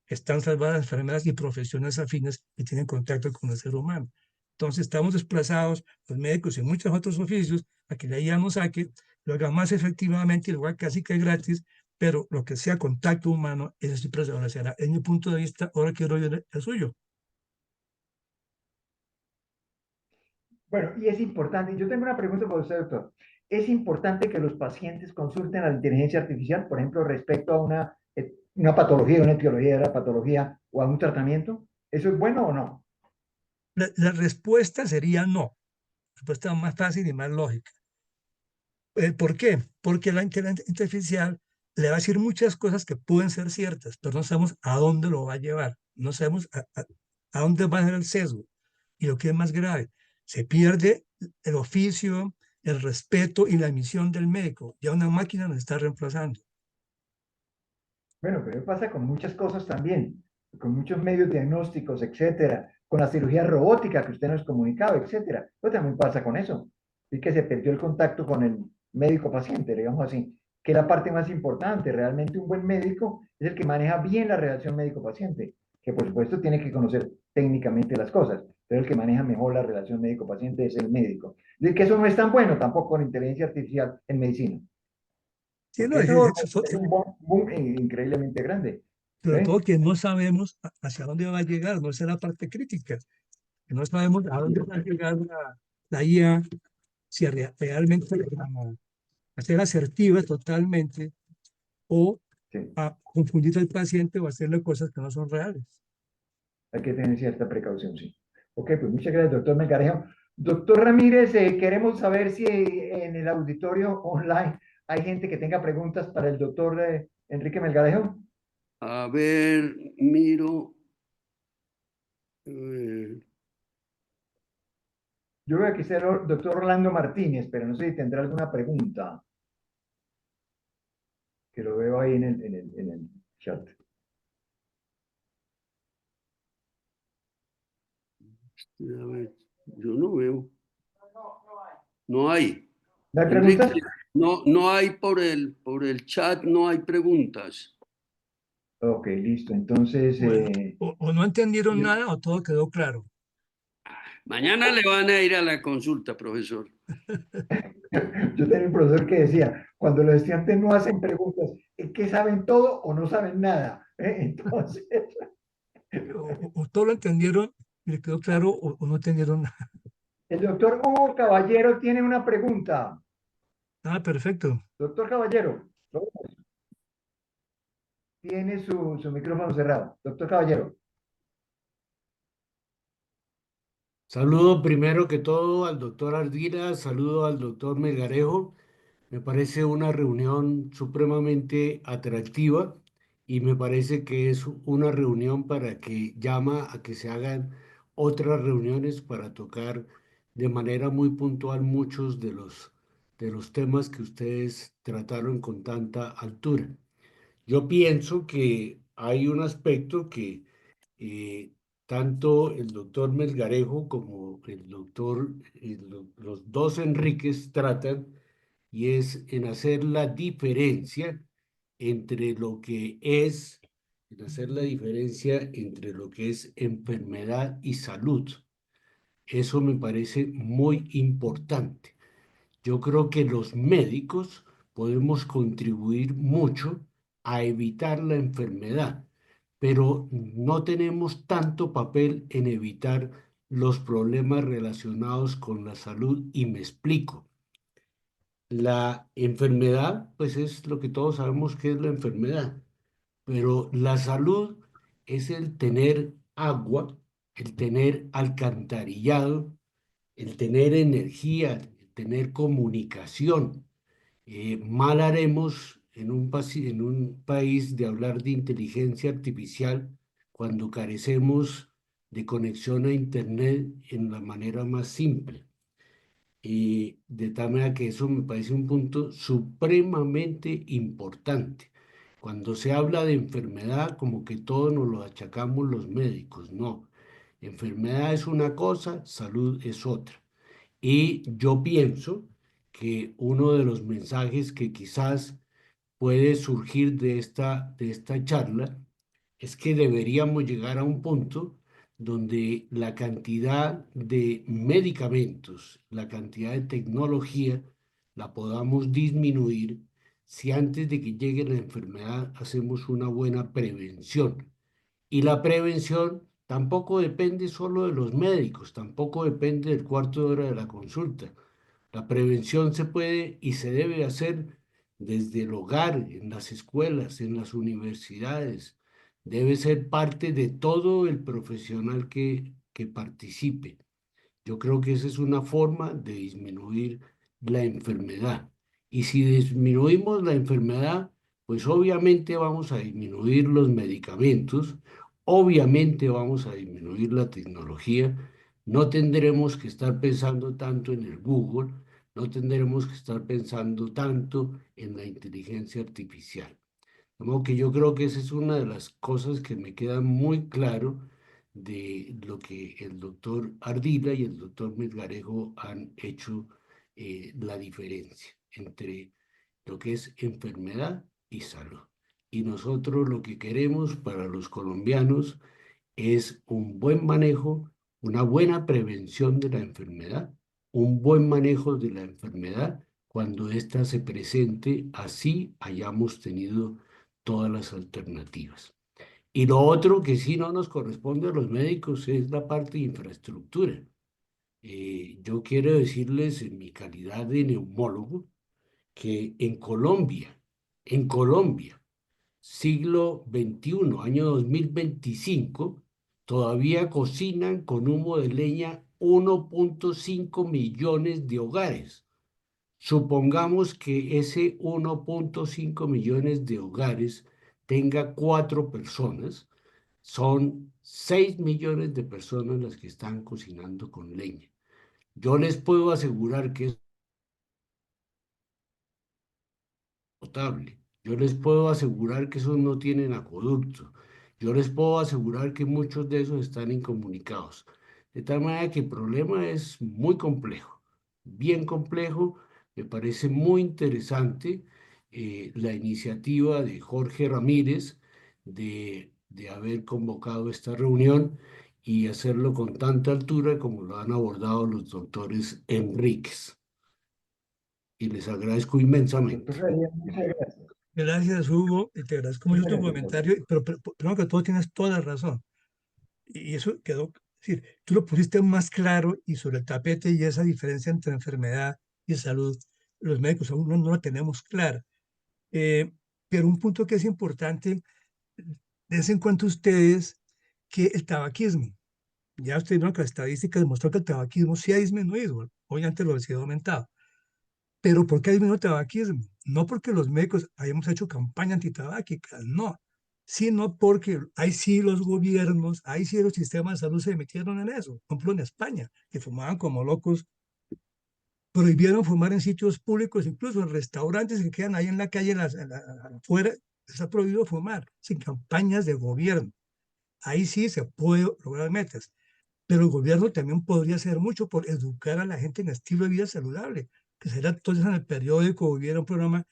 están salvadas enfermedades y profesiones afines que tienen contacto con el ser humano. Entonces estamos desplazados, los médicos y muchos otros oficios, a que la IA nos saque, lo haga más efectivamente y lo haga casi que gratis, pero lo que sea contacto humano, eso sí prevalecerá. En mi punto de vista, ahora quiero oír el suyo. Bueno, y es importante, yo tengo una pregunta para usted, doctor. ¿Es importante que los pacientes consulten a la inteligencia artificial, por ejemplo, respecto a una patología, una etiología de la patología o a un tratamiento? ¿Eso es bueno o no? La respuesta sería no. La respuesta más fácil y más lógica. ¿Por qué? Porque la inteligencia artificial le va a decir muchas cosas que pueden ser ciertas, pero no sabemos a dónde lo va a llevar, no sabemos a dónde va a ser el sesgo. Y lo que es más grave, se pierde el oficio, el respeto y la misión del médico. Ya una máquina nos está reemplazando. Bueno, pero pasa con muchas cosas también, con muchos medios diagnósticos, etcétera, con la cirugía robótica que usted nos comunicaba, etcétera. Pero también pasa con eso. Y que se perdió el contacto con el médico-paciente, digamos así, que es la parte más importante. Realmente un buen médico es el que maneja bien la relación médico-paciente, que por supuesto tiene que conocer técnicamente las cosas, pero el que maneja mejor la relación médico-paciente es el médico. De que eso no es tan bueno tampoco con inteligencia artificial en medicina, Sí, no, porque eso es un boom increíblemente grande. sobre ¿Eh? todo que no sabemos hacia dónde va a llegar, no es la parte crítica, que no sabemos a dónde va a llegar la IA, si realmente va a ser asertiva totalmente o Sí, a confundir al paciente o hacerle cosas que no son reales. hay que tener cierta precaución, sí. Ok, pues muchas gracias, doctor Melgarejo. Doctor Ramírez, queremos saber si en el auditorio online hay gente que tenga preguntas para el doctor Enrique Melgarejo. A ver, miro. eh, Yo veo que está el doctor Orlando Martínez, pero no sé si tendrá alguna pregunta, que lo veo ahí en el chat. a ver, yo no veo. No hay. ¿No hay Enrique, preguntas? no hay por el chat, no hay preguntas. Ok, listo. Entonces, Bueno, o no entendieron yo, nada o todo quedó claro. Mañana le van a ir a la consulta, profesor. yo tenía un profesor que decía, cuando los estudiantes no hacen preguntas, es que saben todo o no saben nada. Entonces, O todo lo entendieron y le quedó claro o no entendieron nada. el doctor Hugo Caballero tiene una pregunta. Ah, perfecto. Doctor Caballero, tiene su micrófono cerrado. Doctor Caballero. Saludo primero que todo al doctor Ardila, saludo al doctor Melgarejo. Me parece una reunión supremamente atractiva y me parece que es una reunión para que llama a que se hagan otras reuniones para tocar de manera muy puntual muchos de los temas que ustedes trataron con tanta altura. Yo pienso que hay un aspecto que eh, tanto el doctor Melgarejo como el doctor, los dos Enríquez tratan, y es en hacer la diferencia entre lo que es, en hacer la diferencia entre lo que es enfermedad y salud. Eso me parece muy importante. Yo creo que los médicos podemos contribuir mucho a evitar la enfermedad, pero no tenemos tanto papel en evitar los problemas relacionados con la salud y me explico. La enfermedad, pues es lo que todos sabemos que es la enfermedad, pero la salud es el tener agua, el tener alcantarillado, el tener energía, el tener comunicación. Mal haremos en un país de hablar de inteligencia artificial cuando carecemos de conexión a Internet en la manera más simple. Y de tal manera que eso me parece un punto supremamente importante. Cuando se habla de enfermedad, como que todo nos lo achacamos los médicos. No, enfermedad es una cosa, salud es otra. Y yo pienso que uno de los mensajes que quizás puede surgir de esta charla es que deberíamos llegar a un punto donde la cantidad de medicamentos, la cantidad de tecnología, la podamos disminuir si antes de que llegue la enfermedad hacemos una buena prevención. Y la prevención tampoco depende solo de los médicos, tampoco depende del cuarto de hora de la consulta. La prevención se puede y se debe hacer desde el hogar, en las escuelas, en las universidades. Debe ser parte de todo el profesional que participe. Yo creo que esa es una forma de disminuir la enfermedad. Y si disminuimos la enfermedad, pues obviamente vamos a disminuir los medicamentos, obviamente vamos a disminuir la tecnología, no tendremos que estar pensando tanto en el Google, no tendremos que estar pensando tanto en la inteligencia artificial. De modo que yo creo que esa es una de las cosas que me queda muy claro de lo que el doctor Ardila y el doctor Melgarejo han hecho la diferencia entre lo que es enfermedad y salud. Y nosotros lo que queremos para los colombianos es un buen manejo, una buena prevención de la enfermedad, un buen manejo de la enfermedad cuando ésta se presente, así hayamos tenido todas las alternativas. Y lo otro que sí no nos corresponde a los médicos es la parte de infraestructura. Yo quiero decirles en mi calidad de neumólogo que en Colombia, siglo XXI, año 2025, todavía cocinan con humo de leña 1.5 millones de hogares. Supongamos que ese 1.5 millones de hogares tenga 4 personas, son 6 millones de personas las que están cocinando con leña. Yo les puedo asegurar que es potable. Yo les puedo asegurar que esos no tienen acueducto. Yo les puedo asegurar que muchos de esos están incomunicados. De tal manera que el problema es muy complejo, bien complejo. Me parece muy interesante la iniciativa de Jorge Ramírez de haber convocado esta reunión y hacerlo con tanta altura como lo han abordado los doctores Enríquez. Y les agradezco inmensamente. Doctor Arias, muchas gracias. Gracias, Hugo, y te agradezco mucho Muchas tu gracias, doctor. comentario, pero primero que todo tienes toda la razón. Y eso quedó, es decir, tú lo pusiste más claro y sobre el tapete y esa diferencia entre enfermedad y salud, los médicos aún no la tenemos clara. Pero un punto que es importante, dense en cuenta ustedes que el tabaquismo Ya usted vio que la estadística demostró que el tabaquismo sí ha disminuido, obviamente la obesidad ha aumentado. Pero ¿por qué ha disminuido el tabaquismo? No porque los médicos hayamos hecho campaña antitabáquica, no, sino porque ahí sí los gobiernos, ahí sí los sistemas de salud se metieron en eso. Por ejemplo, en España, que fumaban como locos, prohibieron fumar en sitios públicos, incluso en restaurantes que quedan ahí en la calle, afuera, está prohibido fumar, sin campañas de gobierno. Ahí sí se puede lograr metas, pero el gobierno también podría hacer mucho por educar a la gente en estilo de vida saludable, que será entonces en el periódico hubiera un programa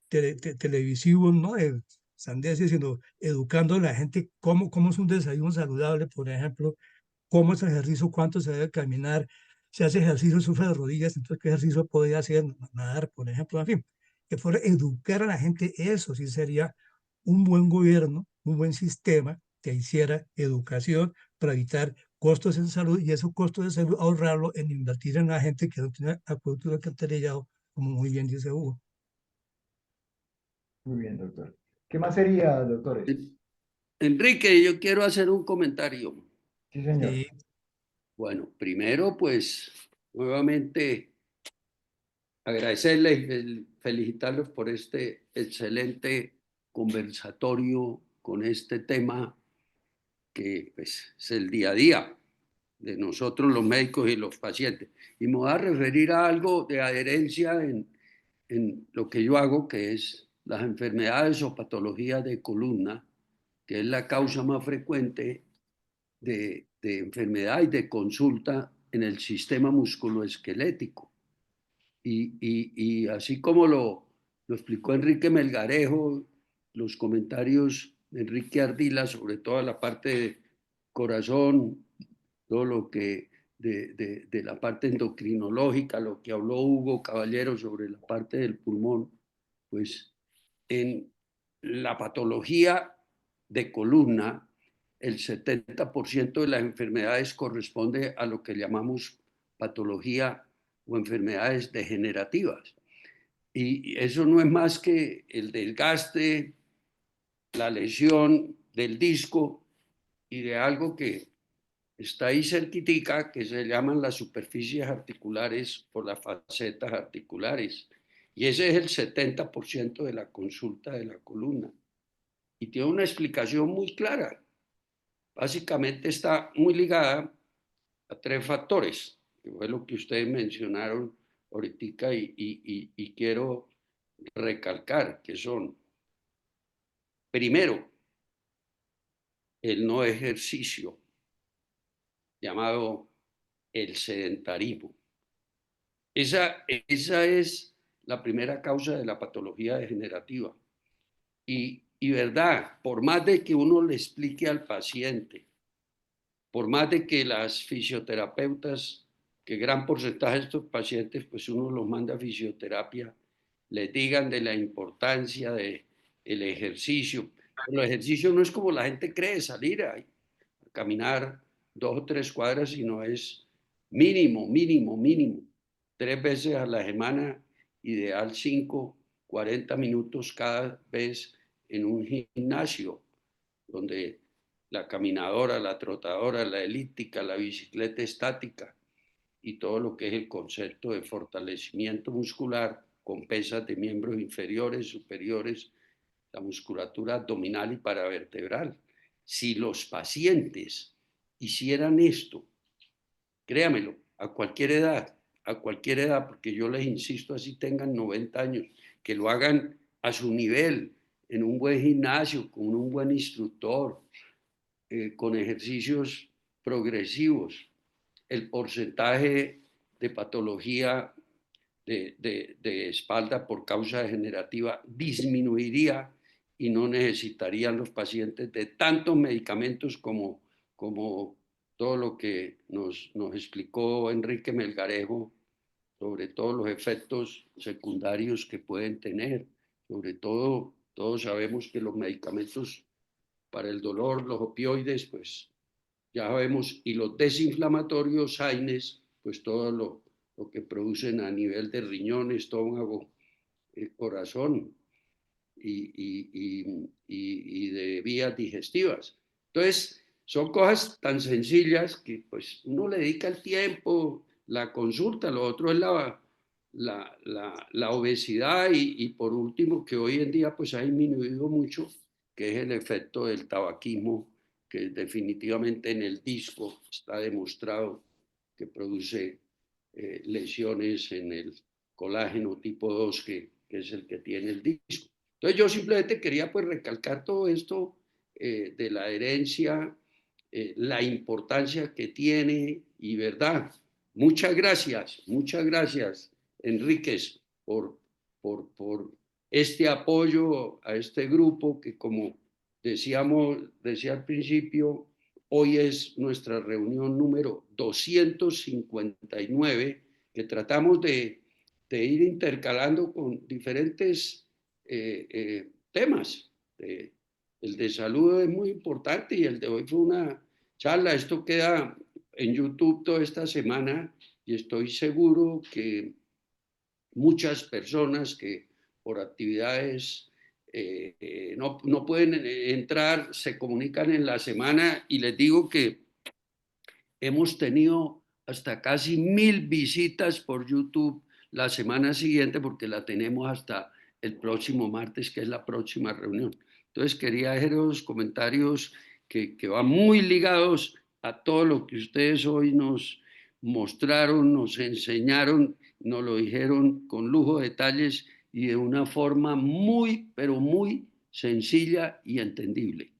televisivo, ¿no? De sandeces, sino educando a la gente cómo es un desayuno saludable, por ejemplo, cómo es el ejercicio, cuánto se debe caminar, si hace ejercicio, sufre de rodillas, entonces qué ejercicio podría hacer, nadar, por ejemplo, en fin, que fuera educar a la gente, eso sí sería un buen gobierno, un buen sistema que hiciera educación para evitar costos en salud y esos costos de salud ahorrarlo en invertir en la gente que no tiene acueducto alcantarillado, como muy bien dice Hugo. Muy bien, doctor. ¿Qué más sería, doctores? Enrique, yo quiero hacer un comentario. Sí, señor. Sí, Bueno, primero, pues, nuevamente agradecerles y felicitarlos por este excelente conversatorio con este tema que pues, es el día a día de nosotros los médicos y los pacientes. Y me voy a referir a algo de adherencia en lo que yo hago, que es las enfermedades o patologías de columna, que es la causa más frecuente de enfermedad y de consulta en el sistema musculoesquelético. Y así como lo explicó Enrique Melgarejo, los comentarios de Enrique Ardila sobre toda la parte de corazón, todo lo que de la parte endocrinológica, lo que habló Hugo Caballero sobre la parte del pulmón, pues en la patología de columna, el 70% de las enfermedades corresponde a lo que llamamos patología o enfermedades degenerativas. Y eso no es más que el desgaste, la lesión del disco y de algo que está ahí cerquitica, que se llaman las superficies articulares o las facetas articulares. Y ese es el 70% de la consulta de la columna. Y tiene una explicación muy clara. Básicamente está muy ligada a tres factores, que fue lo que ustedes mencionaron ahorita y quiero recalcar, que son, primero, el no ejercicio, llamado el sedentarismo. Esa es la primera causa de la patología degenerativa. Y verdad, por más de que uno le explique al paciente, por más de que las fisioterapeutas, que gran porcentaje de estos pacientes, pues uno los manda a fisioterapia, les digan de la importancia del ejercicio. Pero el ejercicio no es como la gente cree, salir a caminar 2 o 3 cuadras, sino es mínimo, 3 veces a la semana, ideal 5, 40 minutos cada vez en un gimnasio, donde la caminadora, la trotadora, la elíptica, la bicicleta estática y todo lo que es el concepto de fortalecimiento muscular con pesas de miembros inferiores, superiores, la musculatura abdominal y paravertebral. Si los pacientes hicieran esto, créamelo, a cualquier edad, porque yo les insisto, así tengan 90 años, que lo hagan a su nivel, en un buen gimnasio, con un buen instructor, con ejercicios progresivos, el porcentaje de patología de espalda por causa degenerativa disminuiría y no necesitarían los pacientes de tantos medicamentos como todo lo que nos explicó Enrique Melgarejo sobre todos los efectos secundarios que pueden tener. Sobre todo, todos sabemos que los medicamentos para el dolor, los opioides, pues ya sabemos, y los desinflamatorios, AINES, pues todo lo que producen a nivel de riñón, estómago, corazón y de vías digestivas. Entonces, son cosas tan sencillas que pues uno le dedica el tiempo, la consulta, lo otro es la obesidad y por último que hoy en día pues ha disminuido mucho, que es el efecto del tabaquismo, que definitivamente en el disco está demostrado que produce lesiones en el colágeno tipo 2, que es el que tiene el disco. Entonces yo simplemente quería pues recalcar todo esto de la herencia, la importancia que tiene y verdad. Muchas gracias, Enríquez, por este apoyo a este grupo que como decía al principio, hoy es nuestra reunión número 259, que tratamos de ir intercalando con diferentes temas. El de salud es muy importante y el de hoy fue una charla. Esto queda en YouTube toda esta semana y estoy seguro que muchas personas que por actividades no pueden entrar, se comunican en la semana y les digo que hemos tenido hasta casi 1000 visitas por YouTube la semana siguiente porque la tenemos hasta el próximo martes, que es la próxima reunión. Entonces quería hacer los comentarios que van muy ligados a todo lo que ustedes hoy nos mostraron, nos enseñaron, nos lo dijeron con lujo de detalles y de una forma muy, pero muy sencilla y entendible.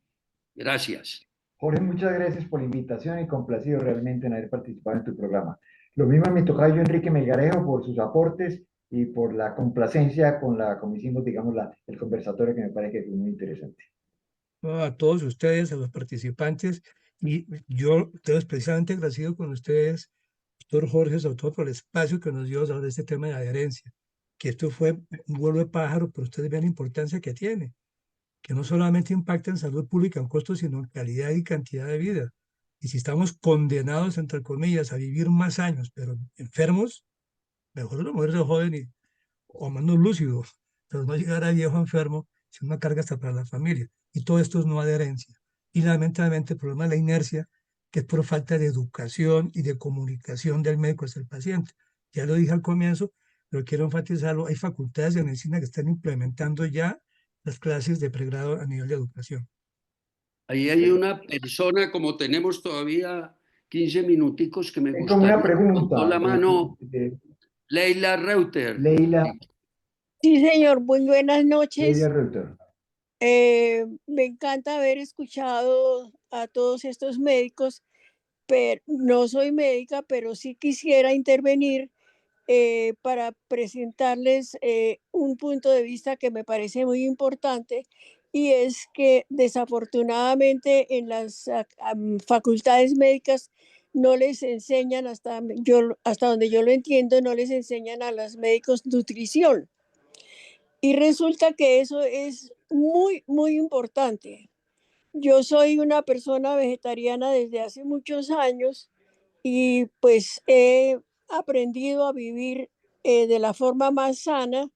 Gracias. Jorge, muchas gracias por la invitación y complacido realmente en haber participado en tu programa. Lo mismo a mi tocayo Enrique Melgarejo por sus aportes y por la complacencia con como hicimos, digamos, el conversatorio que me parece que fue muy interesante. A todos ustedes, a los participantes, y yo estoy especialmente agradecido con ustedes, doctor Jorge, sobre todo por el espacio que nos dio sobre este tema de adherencia, que esto fue un vuelo de pájaro, pero ustedes vean la importancia que tiene, que no solamente impacta en salud pública en costos, sino en calidad y cantidad de vida. Y si estamos condenados, entre comillas, a vivir más años, pero enfermos, mejor no morirse joven o menos lúcido, pero no llegar a viejo enfermo, es una carga hasta para la familia. Y todo esto es no adherencia. Y lamentablemente el problema es la inercia, que es por falta de educación y de comunicación del médico hacia el paciente. Ya lo dije al comienzo, pero quiero enfatizarlo, hay facultades de medicina que están implementando ya las clases de pregrado a nivel de educación. Ahí hay una persona, como tenemos todavía 15 minuticos, que me Es como una gustaría, con pregunta la mano, de Leila Reuter. Leila, Sí, señor, muy buenas Leila noches. Reuter. Me encanta haber escuchado a todos estos médicos, pero no soy médica, pero sí quisiera intervenir para presentarles un punto de vista que me parece muy importante y es que desafortunadamente en las facultades médicas no les enseñan, hasta donde yo lo entiendo, no les enseñan a los médicos nutrición. Y resulta que eso es muy, muy importante. Yo soy una persona vegetariana desde hace muchos años y pues he aprendido a vivir de la forma más sana,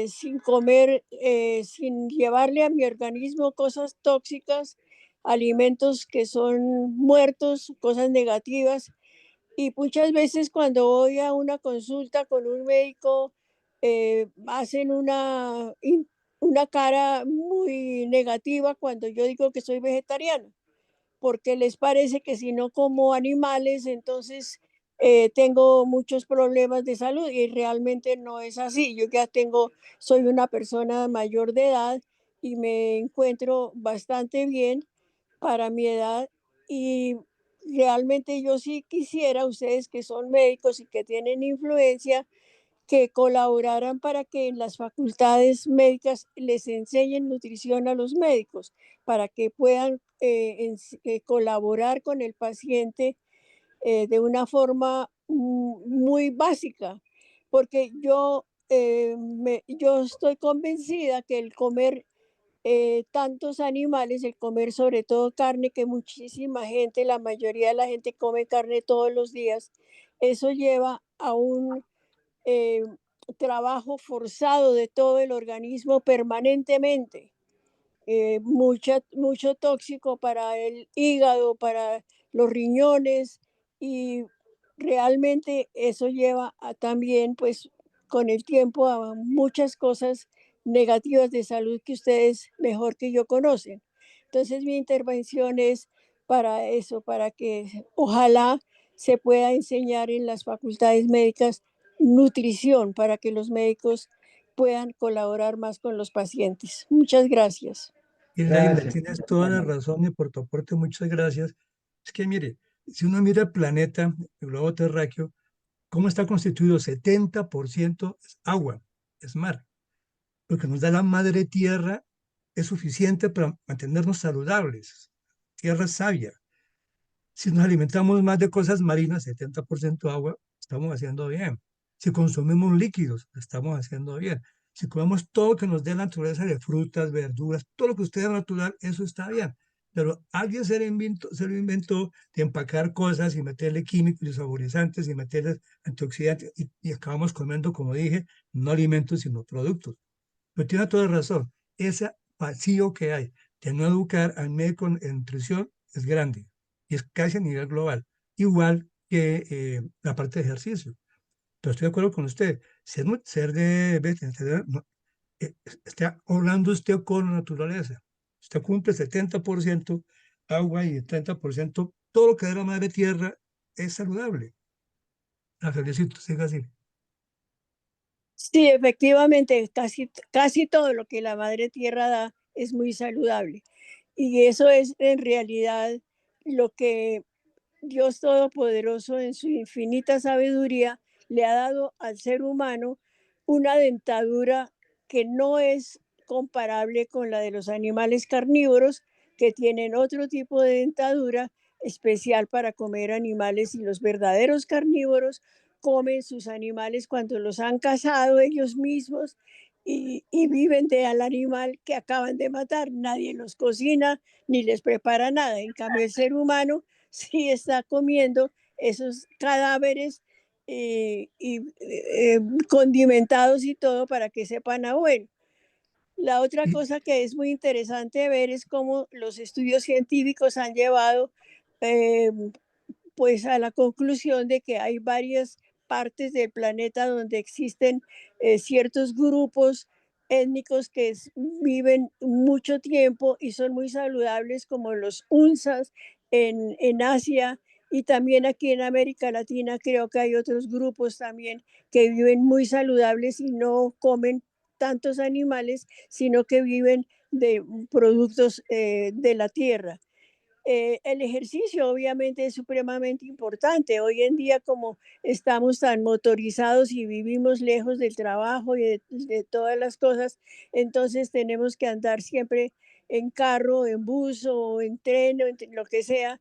sin comer, sin llevarle a mi organismo cosas tóxicas, alimentos que son muertos, cosas negativas. Y muchas veces cuando voy a una consulta con un médico, hacen una cara muy negativa cuando yo digo que soy vegetariana, porque les parece que si no como animales, entonces tengo muchos problemas de salud y realmente no es así. Yo ya soy una persona mayor de edad y me encuentro bastante bien para mi edad y realmente yo sí quisiera, ustedes que son médicos y que tienen influencia, que colaboraran para que en las facultades médicas les enseñen nutrición a los médicos, para que puedan colaborar con el paciente de una forma muy básica, porque yo estoy convencida que el comer tantos animales, el comer sobre todo carne, que muchísima gente, la mayoría de la gente come carne todos los días, eso lleva a un trabajo forzado de todo el organismo permanentemente. mucho tóxico para el hígado, para los riñones y realmente eso lleva a también, pues, con el tiempo a muchas cosas negativas de salud que ustedes mejor que yo conocen. Entonces, mi intervención es para eso, para que ojalá se pueda enseñar en las facultades médicas nutrición para que los médicos puedan colaborar más con los pacientes. Muchas gracias. Y Leila, Gracias. tienes toda la razón y por tu aporte muchas gracias. Es que mire, si uno mira el planeta, el globo terráqueo, ¿cómo está constituido? 70% es agua, es mar. Lo que nos da la madre tierra es suficiente para mantenernos saludables. Tierra sabia. Si nos alimentamos más de cosas marinas, 70% agua, estamos haciendo bien. Si consumimos líquidos, estamos haciendo bien. Si comemos todo lo que nos dé la naturaleza de frutas, verduras, todo lo que usted es natural, eso está bien. Pero alguien se lo inventó de empacar cosas y meterle químicos y saborizantes y meterle antioxidantes y acabamos comiendo, como dije, no alimentos, sino productos. Pero tiene toda razón. Ese vacío que hay de no educar al médico en nutrición es grande y es casi a nivel global, igual que la parte de ejercicio. Pero estoy de acuerdo con usted, ser de veterinario, está hablando usted con la naturaleza. Usted cumple 70% agua y 30%, todo lo que da la madre tierra es saludable. La felicito, siga así. Sí, efectivamente, casi todo lo que la madre tierra da es muy saludable. Y eso es en realidad lo que Dios Todopoderoso en su infinita sabiduría le ha dado al ser humano una dentadura que no es comparable con la de los animales carnívoros, que tienen otro tipo de dentadura especial para comer animales, y los verdaderos carnívoros comen sus animales cuando los han cazado ellos mismos y viven del animal que acaban de matar. Nadie los cocina ni les prepara nada. En cambio, el ser humano sí está comiendo esos cadáveres condimentados y todo para que sepan a bueno. La otra Y, cosa que es muy interesante ver es cómo los estudios científicos han llevado eh, pues a la conclusión de que hay varias partes del planeta donde existen ciertos grupos étnicos que viven mucho tiempo y son muy saludables, como los UNSAS en Asia, y también aquí en América Latina creo que hay otros grupos también que viven muy saludables y no comen tantos animales, sino que viven de productos de la tierra. El ejercicio obviamente es supremamente importante. Hoy en día, como estamos tan motorizados y vivimos lejos del trabajo y de todas las cosas, entonces tenemos que andar siempre en carro, en bus o en tren o en lo que sea,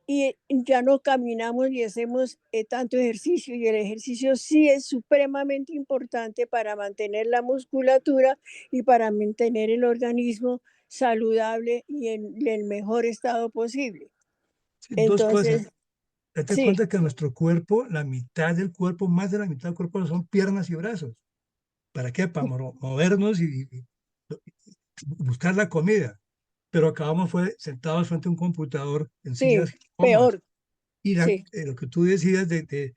y ya no caminamos ni hacemos tanto ejercicio, y el ejercicio sí es supremamente importante para mantener la musculatura y para mantener el organismo saludable y en el mejor estado posible. sí, dos cosas. Entonces, Date sí, cuenta que nuestro cuerpo, la mitad del cuerpo, más de la mitad del cuerpo son piernas y brazos. ¿Para qué? Para movernos y buscar la comida. Pero acabamos fue sentados frente a un computador en sí, sillas cómodas. peor, Y sí, lo que tú decías de que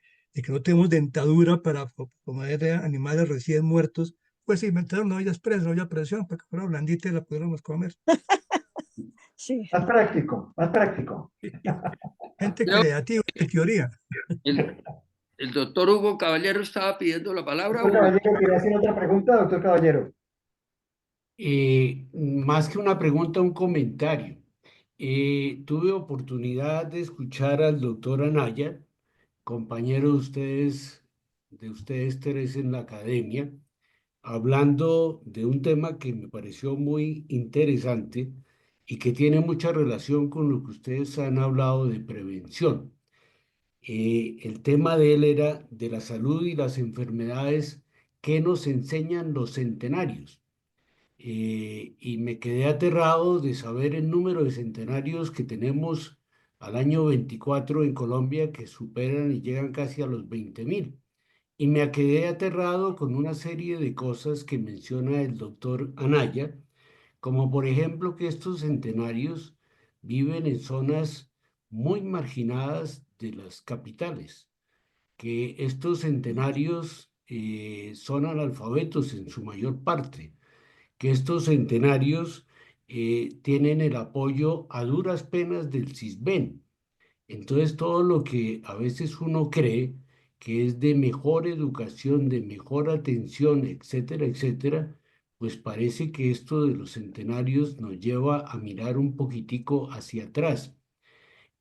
no tenemos dentadura para comer animales recién muertos, pues se inventaron una olla express, una olla a presión, para que fuera blandita y la pudiéramos comer. sí. Más práctico, más práctico. Gente Creo creativa, de teoría. que el doctor Hugo Caballero estaba pidiendo la palabra. Doctor Hugo. Caballero, ¿quería hacer otra pregunta, doctor Caballero? Más que una pregunta, un comentario. Tuve oportunidad de escuchar al doctor Anaya, compañero de ustedes tres en la academia, hablando de un tema que me pareció muy interesante y que tiene mucha relación con lo que ustedes han hablado de prevención. El tema de él era de la salud y las enfermedades que nos enseñan los centenarios. Y me quedé aterrado de saber el número de centenarios que tenemos al año 24 en Colombia, que superan y llegan casi a los 20.000. Y me quedé aterrado con una serie de cosas que menciona el doctor Anaya, como por ejemplo que estos centenarios viven en zonas muy marginadas de las capitales, que estos centenarios son analfabetos en su mayor parte, que estos centenarios tienen el apoyo a duras penas del CISBEN. Entonces, todo lo que a veces uno cree que es de mejor educación, de mejor atención, etcétera, etcétera, pues parece que esto de los centenarios nos lleva a mirar un poquitico hacia atrás.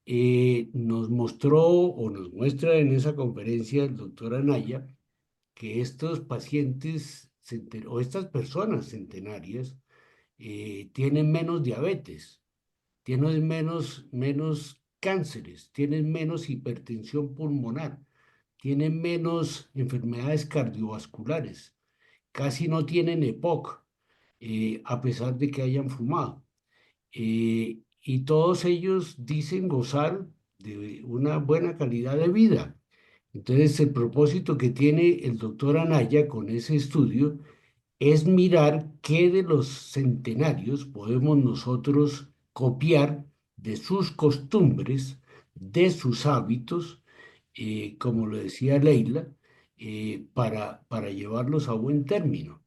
Nos mostró o nos muestra en esa conferencia el doctor Anaya que estos pacientes o estas personas centenarias tienen menos diabetes, tienen menos cánceres, tienen menos hipertensión pulmonar, tienen menos enfermedades cardiovasculares, casi no tienen EPOC, a pesar de que hayan fumado. Y todos ellos dicen gozar de una buena calidad de vida. Entonces, el propósito que tiene el doctor Anaya con ese estudio es mirar qué de los centenarios podemos nosotros copiar de sus costumbres, de sus hábitos, como lo decía Leila, para llevarlos a buen término.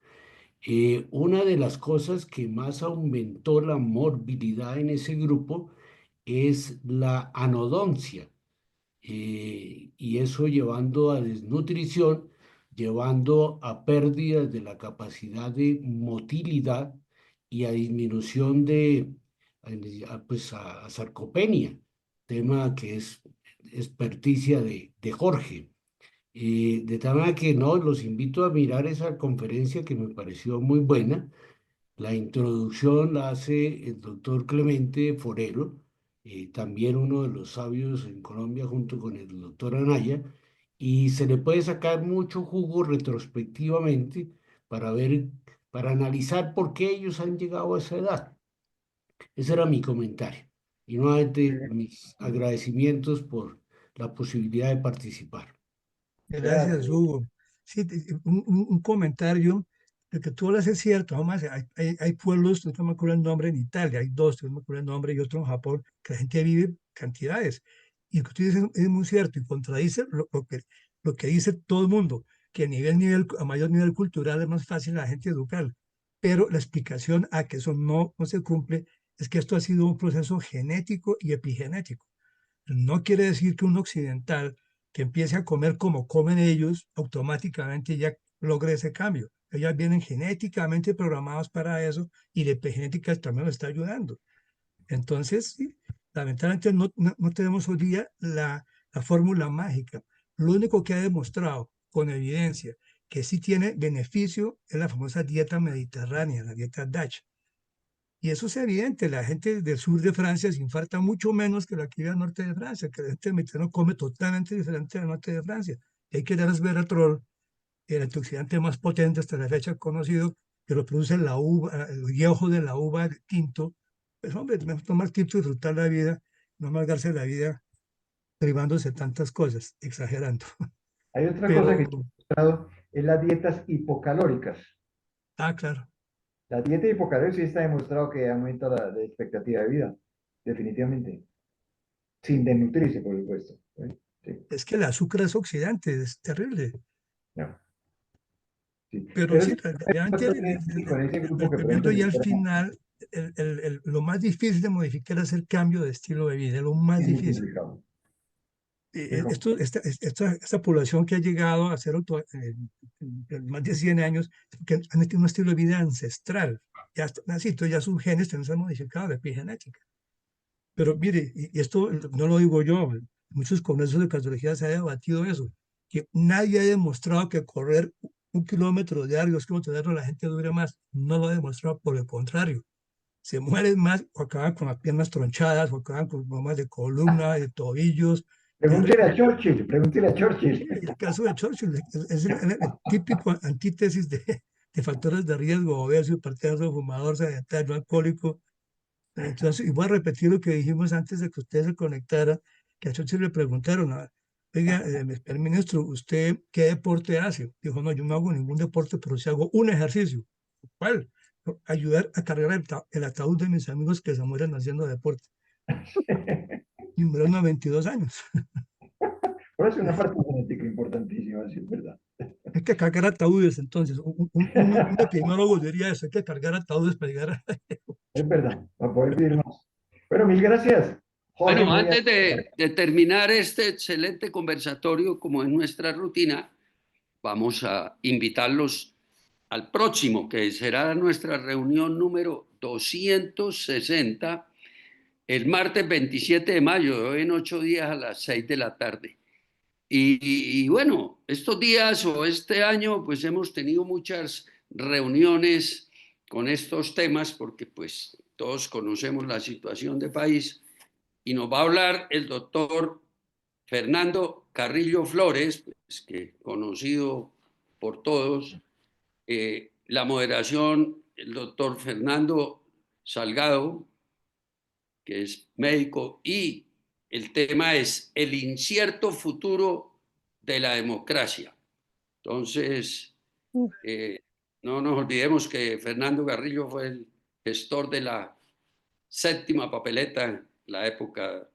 Una de las cosas que más aumentó la morbilidad en ese grupo es la anodoncia, y eso llevando a desnutrición, llevando a pérdidas de la capacidad de motilidad y a disminución de, pues a sarcopenia, tema que es experticia de Jorge. De tal manera que no, los invito a mirar esa conferencia que me pareció muy buena. La introducción la hace el doctor Clemente Forero, también uno de los sabios en Colombia junto con el doctor Anaya, y se le puede sacar mucho jugo retrospectivamente para ver, para analizar por qué ellos han llegado a esa edad. Ese era mi comentario. Y nuevamente mis agradecimientos por la posibilidad de participar. Gracias, Gracias. Hugo. Sí, un comentario, lo que tú hablas es cierto, además hay pueblos, no me acuerdo el nombre en Italia, hay dos, no me acuerdo el nombre, y otro en Japón, que la gente vive cantidades. Y lo que tú dices es muy cierto y contradice lo que dice todo el mundo, que a mayor nivel cultural es más fácil a la gente educar. Pero la explicación a que eso no se cumple es que esto ha sido un proceso genético y epigenético. No quiere decir que un occidental que empiece a comer como comen ellos, automáticamente ya logre ese cambio. Ellas vienen genéticamente programados para eso y la epigenética también lo está ayudando. Entonces, sí, lamentablemente no tenemos hoy día la fórmula mágica. Lo único que ha demostrado con evidencia que sí tiene beneficio es la famosa dieta mediterránea, la dieta DASH. Y eso es evidente, la gente del sur de Francia se infarta mucho menos que la que vive al norte de Francia, que la gente mediterránea come totalmente diferente del norte de Francia. Y hay que dar resveratrol, el antioxidante más potente hasta la fecha conocido, que lo produce la uva, el viejo de la uva de tinto. Pues hombre, mejor tomar tinto y disfrutar la vida, no amargarse la vida privándose de tantas cosas, exagerando. Hay otra cosa que Pero, he mostrado, es las dietas hipocalóricas. claro. La dieta hipocalórica sí está demostrado que aumenta la expectativa de vida, definitivamente. Sin desnutrirse, por supuesto. Sí, Es que el azúcar es oxidante, es terrible. no, sí. Pero Pero sí, sí, realmente con ese grupo que, por viendo ejemplo, ya al se final, lo más difícil de modificar es el cambio de estilo de vida, es lo más es muy difícil. complicado. Es Esta población que ha llegado a ser más de 100 años, que han tenido un estilo de vida ancestral, ya así, ya sus genes se han modificado, la epigenética. Pero mire, y esto no lo digo yo, en muchos congresos de cardiología se ha debatido eso, que nadie ha demostrado que correr 1 kilómetro diario, 2 kilómetros diarios, la gente dure más. No lo ha demostrado, por el contrario. Se mueren más o acaban con las piernas tronchadas, o acaban con problemas de columna, de tobillos. Pregúntele a Churchill, pregúntele a Churchill. El caso de Churchill es el típico antítesis de factores de riesgo: obeso, hipertenso, fumador, sedentario, alcohólico. Entonces, y voy a repetir lo que dijimos antes de que usted se conectara, que a Churchill le preguntaron, oiga, ministro, ¿usted qué deporte hace? Dijo, no, yo no hago ningún deporte, pero sí hago un ejercicio. ¿Cuál? ayudar a cargar el ataúd de mis amigos que se mueren haciendo deporte. Y murieron a 22 años. Pero es una parte genética importantísima, sí, es verdad. Hay que cargar ataúdes, entonces. Un epidemiólogo diría eso, hay que cargar ataúdes para llegar a... Es verdad, para poder vivir más. Bueno, mil gracias. Jorge, Bueno, muy antes de terminar este excelente conversatorio, como es nuestra rutina, vamos a invitarlos al próximo, que será nuestra reunión número 260, el martes 27 de mayo, en 8 días a las 6 de la tarde. Y bueno, estos días o este año, pues hemos tenido muchas reuniones con estos temas, porque pues todos conocemos la situación del país, y nos va a hablar el doctor Fernando Carrillo Flores, pues, que conocido por todos, la moderación, el doctor Fernando Salgado, que es médico, y el tema es el incierto futuro de la democracia. Entonces, no nos olvidemos que Fernando Carrillo fue el gestor de la séptima papeleta en la época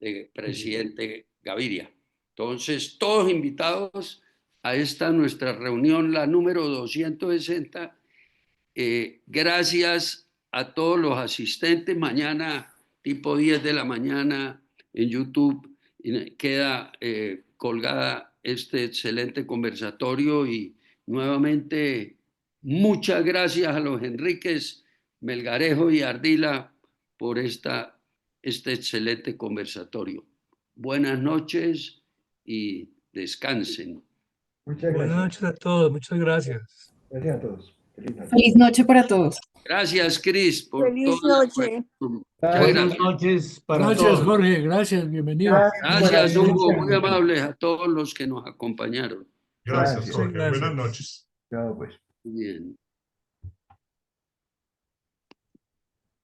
de presidente Gaviria. Entonces, todos invitados a esta nuestra reunión, la número 260. Gracias a todos los asistentes. Mañana, tipo 10 de la mañana, en YouTube queda colgada este excelente conversatorio, y nuevamente muchas gracias a los Enríquez, Melgarejo y Ardila por este excelente conversatorio. Buenas noches y descansen. Muchas Buenas gracias. noches a todos, muchas gracias. Gracias a todos. Feliz noche. Feliz noche para todos. Gracias, Cris, por Feliz todo el noche. Muchas Gracias. Buenas noches para Gracias, todos. Jorge. Gracias, bienvenido. Gracias, Buenas Hugo. noches. Muy amables a todos los que nos acompañaron. Gracias, Gracias. Jorge. Gracias. Buenas noches. Chao, pues. Bien.